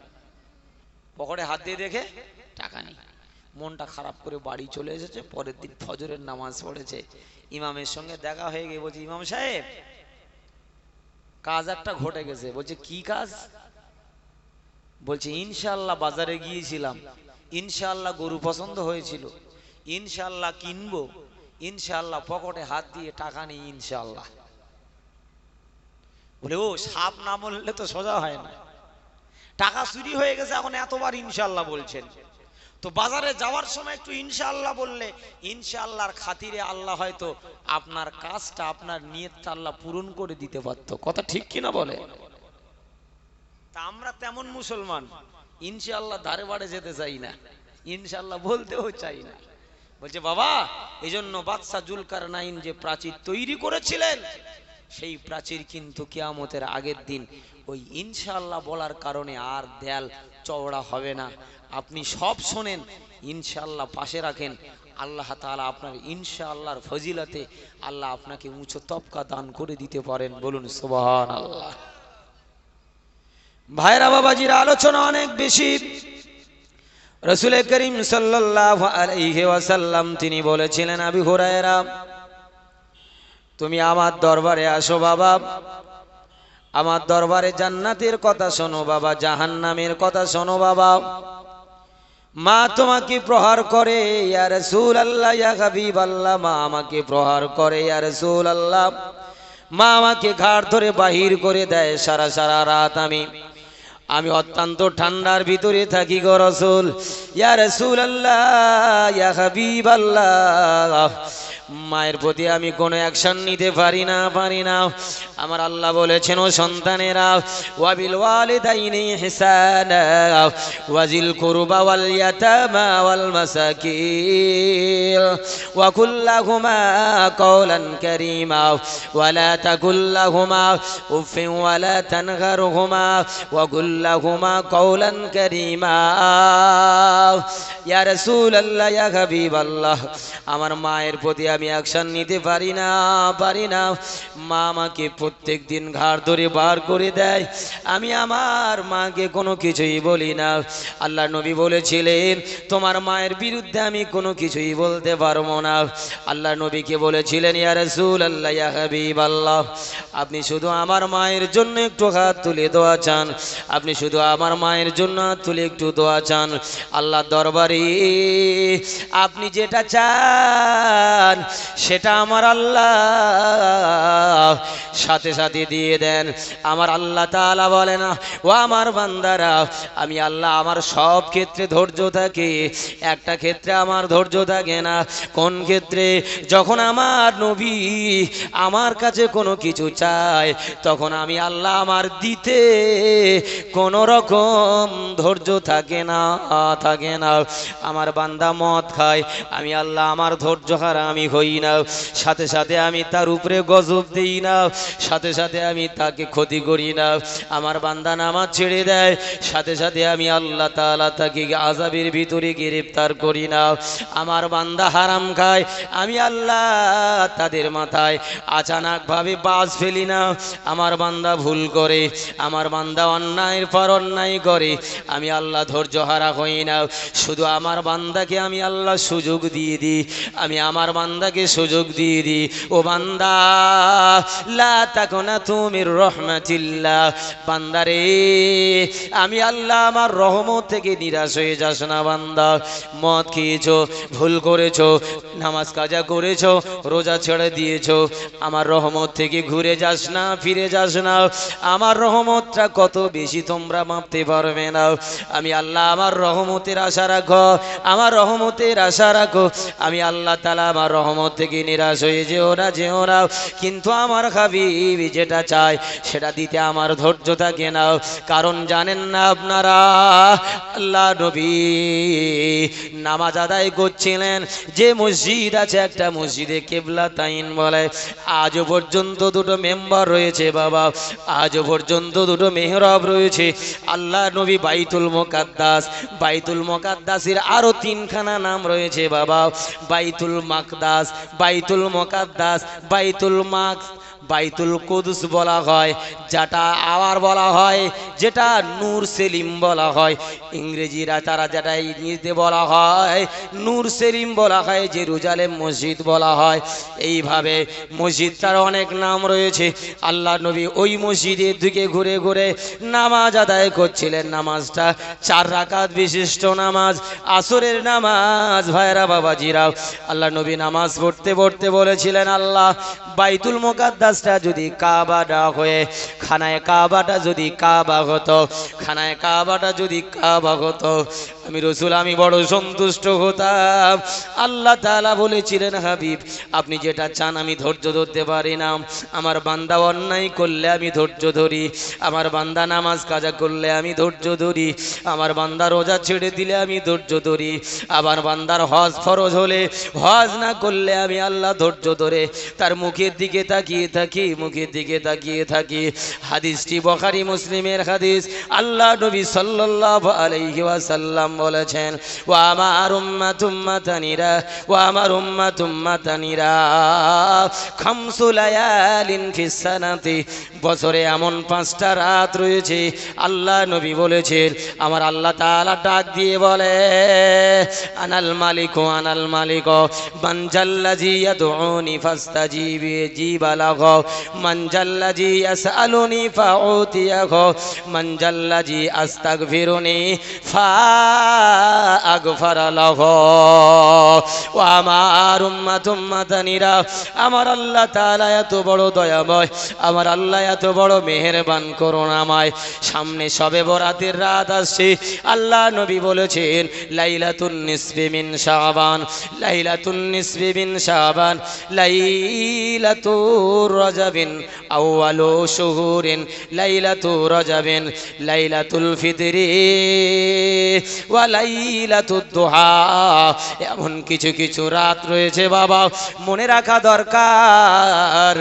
পকেটে হাত দিয়ে দেখে টাকা নেই। মনটা খারাপ করে বাড়ি চলে এসেছে। পরের দিন ফজরের নামাজ পড়েছে, ইমামের সঙ্গে দেখা হয়ে গিয়ে বলছে, ইমাম সাহেব কাজ একটা ঘটে গেছে। বলছে কি কাজ? বলছে ইনশাআল্লাহ বাজারে গিয়েছিলাম, ইনশাআল্লাহ গরু পছন্দ হয়েছিল, ইনশাআল্লাহ কিনবো, ইনশাআল্লাহ পকেটে হাত দিয়ে টাকা নেই ইনশাআল্লাহ। বলে ও সাপ না বললে তো সোজা হয় না, টাকা চুরি হয়ে গেছে, এখন এতবার ইনশাআল্লাহ বলছেন। তো বাজারে যাওয়ার সময় একটু ইনশাআল্লাহ বললে ইনশাআল্লাহর খাতিরে আল্লাহ হয়তো আপনার কাজটা, আপনার নিয়তটা আল্লাহ পূরণ করে দিতে পারতো। কথা ঠিক কিনা বলে? তা আমরা তেমন মুসলমান, ইনশাআল্লাহ ধারে বাড়ে যেতে চাই না, ইনশাআল্লাহ বলতেও চাই না। বলছে বাবা, এই জন্য বাদশা জুলকারনাইন যে প্রাচীর তৈরি করেছিলেন, সেই প্রাচীর কিন্তু কিয়ামতের আগের দিন ওই ইনশাআল্লাহ বলার কারণে আর দেয়াল চওড়া হবে না। আপনি সব শোনেন, ইনশাআল্লাহ পাশে রাখেন, আল্লাহ তাআলা আপনার ইনশাআল্লাহর ফজিলতে আল্লাহ আপনাকে উঁচু তবকা দান করে দিতে পারেন। বলুন সুবহানাল্লাহ। ভাইরা বাবাজির আলোচনা অনেক বেশি। রাসূল করিম সাল্লাল্লাহু আলাইহি ওয়াসাল্লাম তিনি বলেছিলেন, আবু হুরায়রা তুমি আমার দরবারে আসো বাবা, আমার দরবারে জান্নাতের কথা শোনো বাবা, জাহান্নামের কথা শোনো বাবা। মা তোমাকে প্রহার করে ইয়া রাসূলুল্লাহ, ইয়া হাবিবাল্লাহ, মা আমাকে প্রহার করে ইয়া রাসূলুল্লাহ, মা আমাকে ঘাড় ধরে বাহির করে দেয়। সারা সারা রাত আমি অত্যন্ত ঠান্ডার ভিতরে থাকি গো রাসূল, ইয়া রাসূলুল্লাহ, ইয়া হাবিবাল্লাহ। মায়ের প্রতি আমি কোনো অ্যাকশন নিতে পারি না। আমার আল্লাহ বলেছেন, ও সন্তানেরা, ওয়াবিল ওয়ালিদাইনি ইহসানা ওয়াজিল কুরবা ওয়াল ইয়াতামা ওয়াল মাসাকিন ওয়া কুল্লাহুমা কওলান কারীমা ওয়া লা তাকুল্লাহুমা উফিন ওয়া লা তানহারহুমা ওয়া কুল্লাহুমা কওলান কারীমা। ইয়া রাসূলুল্লাহ, ইয়া হাবিবাল্লাহ, আমার মায়ের প্রতি আমি অ্যাকশন নিতে পারি না। মা আমাকে প্রত্যেক দিন ঘাড় ধরে বার করে দেয়, আমি আমার মাকে কোনো কিছুই বলি না। আল্লাহ নবী বলেছিলেন, তোমার মায়ের বিরুদ্ধে আমি কোনো কিছুই বলতে পারবো না। আল্লাহ নবীকে বলেছিলেন, ইয়া রাসূলুল্লাহ, ইয়া হাবিবাল্লাহ, আপনি শুধু আমার মায়ের জন্য একটু হাত তুলে দোয়া চান, আপনি শুধু আমার মায়ের জন্য হাত তুলে একটু দোয়া চান। আল্লাহ দরবারে আপনি যেটা চান সেটা আমার আল্লাহ সাথে সাথে দিয়ে দেন। আমার আল্লাহ তাআলা বলেন, ও আমার বান্দারা, আমি আল্লাহ আমার সব ক্ষেত্রে ধৈর্য থাকে, একটা ক্ষেত্রে আমার ধৈর্য থাকে না। কোন ক্ষেত্রে? যখন আমার নবী আমার কাছে কোনো কিছু চায়, তখন আমি আল্লাহ আমার দিতে কোনো রকম ধৈর্য থাকে না। আমার বান্দা মদ খায়, আমি আল্লাহ আমার ধৈর্য হারা আমি হই না, সাথে সাথে আমি তার উপরে গজব দিই না, সাথে সাথে আমি তাকে ক্ষতি করি না। আমার বান্দা নামাজ ছেড়ে দেয়, সাথে সাথে আমি আল্লাহ তাআলা তাকে আযাবের ভিতরে গ্রেফতার করি না। আমার বান্দা হারাম খায়, আমি আল্লাহ তাদের মাথায় আচানক ভাবে বাজ ফেলি না। আমার বান্দা ভুল করে, আমার বান্দা অন্যায়ের পর অন্যায় করে, আমি আল্লাহ ধৈর্য হারা হই না। শুধু আমার বান্দাকে আমি আল্লাহ সুযোগ দিয়ে দিই, আমি আমার বান্দাকে সুযোগ দিয়ে দিই, ও বান্দা লা তাকুনাতু মির রাহমাতিল্লাহ, বান্দারে আমি আল্লাহ আমার রহমত থেকে নিরাশ হয়ে যাস না। বান্দা, মদ খেয়েছো, ভুল করেছো, নামাজ কাজা করেছো, রোজা ছেড়ে দিয়েছো, আমার রহমত থেকে ঘুরে যাস না, ফিরে যাস না। আমার রহমতটা কত বেশি তোমরা মাপতে পারবে না। আমি আল্লাহ আমার রহমতের আশা রাখো, আমার রহমতের আশা রাখো। আমি আল্লাহ তাআলা আমার রহমত থেকে নিরাশ হয়ে যেও না, কিন্তু আমার হাবিব যেটা চায় সেটা দিতে আমার ধৈর্য থাকে না। কারণ জানেন না আপনারা, আল্লাহ নবী নামাজ আদায় করছিলেন, যে মসজিদ আছে একটা মসজিদে কিবলাতাইন বলে, আজও পর্যন্ত দুটো মেম্বার রয়েছে বাবা, আজও পর্যন্ত দুটো মেহরাব রয়েছে। আল্লাহ নবী বাইতুল মুকাদ্দাসের আরো তিনখানা নাম রয়েছে বাবা, বাইতুল মাকদাস, বাইতুল মুকাদ্দাস, বাইতুল কুদস বলা হয়, যেটা আবার বলা হয় যেটা নূর সেলিম বলা হয়। ইংরেজিরা তারা যেটা ইংরেজিতে বলা হয় নূর সেলিম বলা হয়, জেরুজালেম মসজিদ বলা হয়। এইভাবে মসজিদটার অনেক নাম রয়েছে। আল্লাহ নবী ওই মসজিদের দিকে ঘুরে ঘুরে নামাজ আদায় করছিলেন। নামাজটা 4 রাকাত বিশিষ্ট নামাজ, আসরের নামাজ। ভাইরা বাবাজিরা, আল্লাহ নবী নামাজ পড়তে পড়তে বলেছিলেন, আল্লাহ বাইতুল মুকাদ্দাসটা যদি কাবা না হয়ে খানায় কাবাটা যদি কাবা হতো, খানায় কাবাটা যদি কাবা হতো, আমি রসুল আমি বড় সন্তুষ্ট হতাম। আল্লাহ তাআলা বলেছিলেন, হাবিব আপনি যেটা চান আমি ধৈর্য ধরতে পারি না। আমার বান্দা অন্যায় করলে আমি ধৈর্য ধরি, আমার বান্দা নামাজ কাজা করলে আমি ধৈর্য ধরি, আমার বান্দা রোজা ছেড়ে দিলে আমি ধৈর্য ধরি, আবার বান্দার হজ ফরজ হলে হজ না করলে আমি আল্লাহ ধৈর্য ধরে তার মুখের দিকে তাকিয়ে থাকি, মুখের দিকে তাকিয়ে থাকি। হাদিসটি বুখারী মুসলিমের হাদিস। আল্লাহ নবী সাল্লাল্লাহু আলাইহি ওয়াসাল্লাম বলেছেন, ওয়া আমার উম্মাতুম্মাতানিরা খামসু লায়ালিন ফিস সানাতি, বছরে এমন 5টা রাত রয়েছে। আল্লাহ নবী বলেছেন, আমার আল্লাহ তাআলা ডাক দিয়ে বলে, আনাল মালিকু মান জাল্লাযী ইয়াদউনি ফাস্তাজিবা লাহু, মান জাল্লাযী ইয়াসআলুনি ফাউতিয়াহু, মান জাল্লাযী আস্তাগফিরুনি ফাআগফার লাহু। ও আমার উম্মাতুম্মাতানিরা, আমার আল্লাহ তাআলা এত বড় দয়াময়, আমার আল্লাহ এত বড় মেহেরবান করুণাময়। সামনে শবে বরাতের রাত আসছে। আল্লাহ নবী বলেছেন, লাইলাতুন নিসফি মিন শাবান, লাইলাতুন নিসফি মিন শাবান, লাইলাতুর রজবিন আউয়ালু শুহুরিন, লাইলাতুর রজবিন, লাইলাতুল ফিতরি ওয়া লাইলাতুদ দুহা। এমন কিছু কিছু রাত রয়েছে বাবা, মনে রাখা দরকার।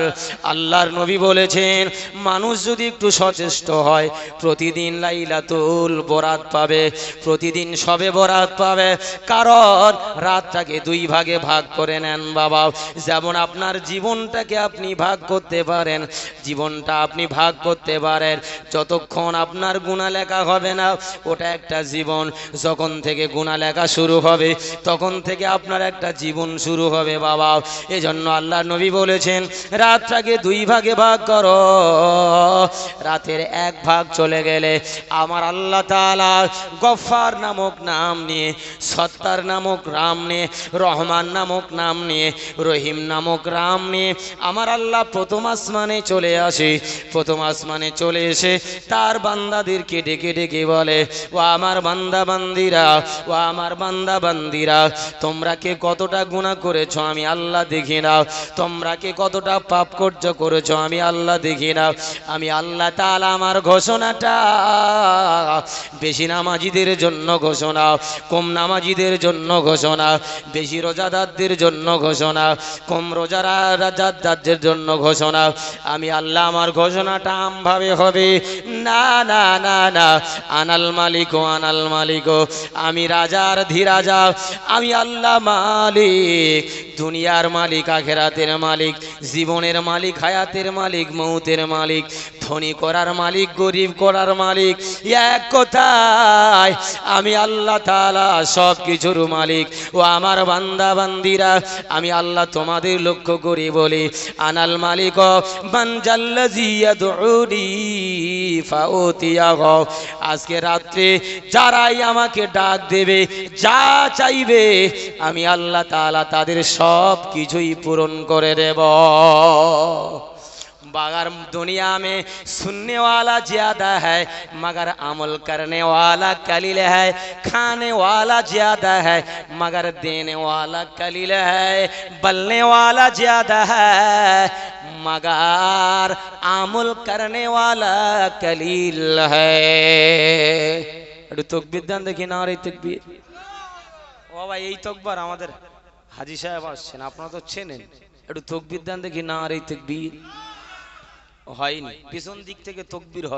আল্লাহর নবী বলেছেন, মানুষ যদি একটু সচেষ্ট হয়, প্রতিদিন লাইলাতুল বরাত পাবে, প্রতিদিন শবে বরাত পাবে। কারণ রাতটাকে 2 ভাগে ভাগ করে নেন বাবা। যেমন আপনার জীবনটাকে আপনি ভাগ করতে পারেন, জীবনটা আপনি ভাগ করতে পারেন, যতক্ষণ আপনার গুনাহ লেখা হবে না ওটা একটা জীবন, যখন থেকে গুনাহ লেখা শুরু হবে তখন থেকে আপনার একটা জীবন শুরু হবে বাবা। এজন্য আল্লাহ নবী বলেছেন, রাতটাকে 2 ভাগে ভাগ করো। রাতের 1 ভাগ চলে গেলে আমার আল্লাহ তাআলা গফফার নামক নাম নিয়ে, সত্তার নামক নাম নিয়ে, রহমান নামক নাম নিয়ে, রহিম নামক নাম নিয়ে আমার আল্লাহ প্রথম আসমানে চলে আসে। প্রথম আসমানে চলে এসে তার বান্দাদেরকে ডেকে ডেকে বলে, ও আমার বান্দা বান্দিরা, ও আমার বান্দা বান্দিরা, তোমরা কে কতটা গুনাহ করেছো আমি আল্লাহ দেখি না, তোমরা কে কতটা পাপ করেছো আমি আল্লাহ দেখি না। আমি আল্লাহ তাআলা আমার ঘোষণাটা বেশি নামাজীদের জন্য ঘোষণা, কম নামাজীদের জন্য ঘোষণা, বেশি রোজাদারদের জন্য ঘোষণা, কম রোজাদারদের জন্য ঘোষণা। আমি আল্লাহ আমার ঘোষণাটা আমভাবে হবে না, না না না। আনাল মালিক, আমি রাজার ধীরাজা, আমি আল্লাহ মালিক, দুনিয়ার মালিক, আখিরাতের মালিক, জীবনের মালিক, হায়াতের মালিক, মৌতের মালিক, ধনী করার মালিক, গরিব করার মালিক। এক কথায় আমি আল্লাহ তাআলা সব কিছুর মালিক। ও আমার বান্দা বান্দিরা, আমি আল্লাহ তোমাদের লক্ষ্য করে বলি, আনাল মালিক মান জাল্লাযী ইয়াদউনি ফাউতিয়াহু। আজকে রাত্রে যারাই আমাকে ডাক দেবে, যা চাইবে আমি আল্লাহ তাআলা তাদের সব কিছুই পূরণ করে দেব। मगर दुनिया में सुनने वाला ज्यादा है मगर अमल करने वाला कलील है, खाने वाला ज्यादा है मगर देने वाला कलील है, बलने वाला ज्यादा है मगर अमल करने वाला कलील है। तकबीर देन देखी ना रे तकबीर। ও ভাই এই তকবার আমাদের হাজী সাহেব আসছেন, আপনারা তো চেনেন, একটু তকবীর দেন দেখি না রে তকবীর। হয়নি, পিছন দিক থেকে তকবীর হবে।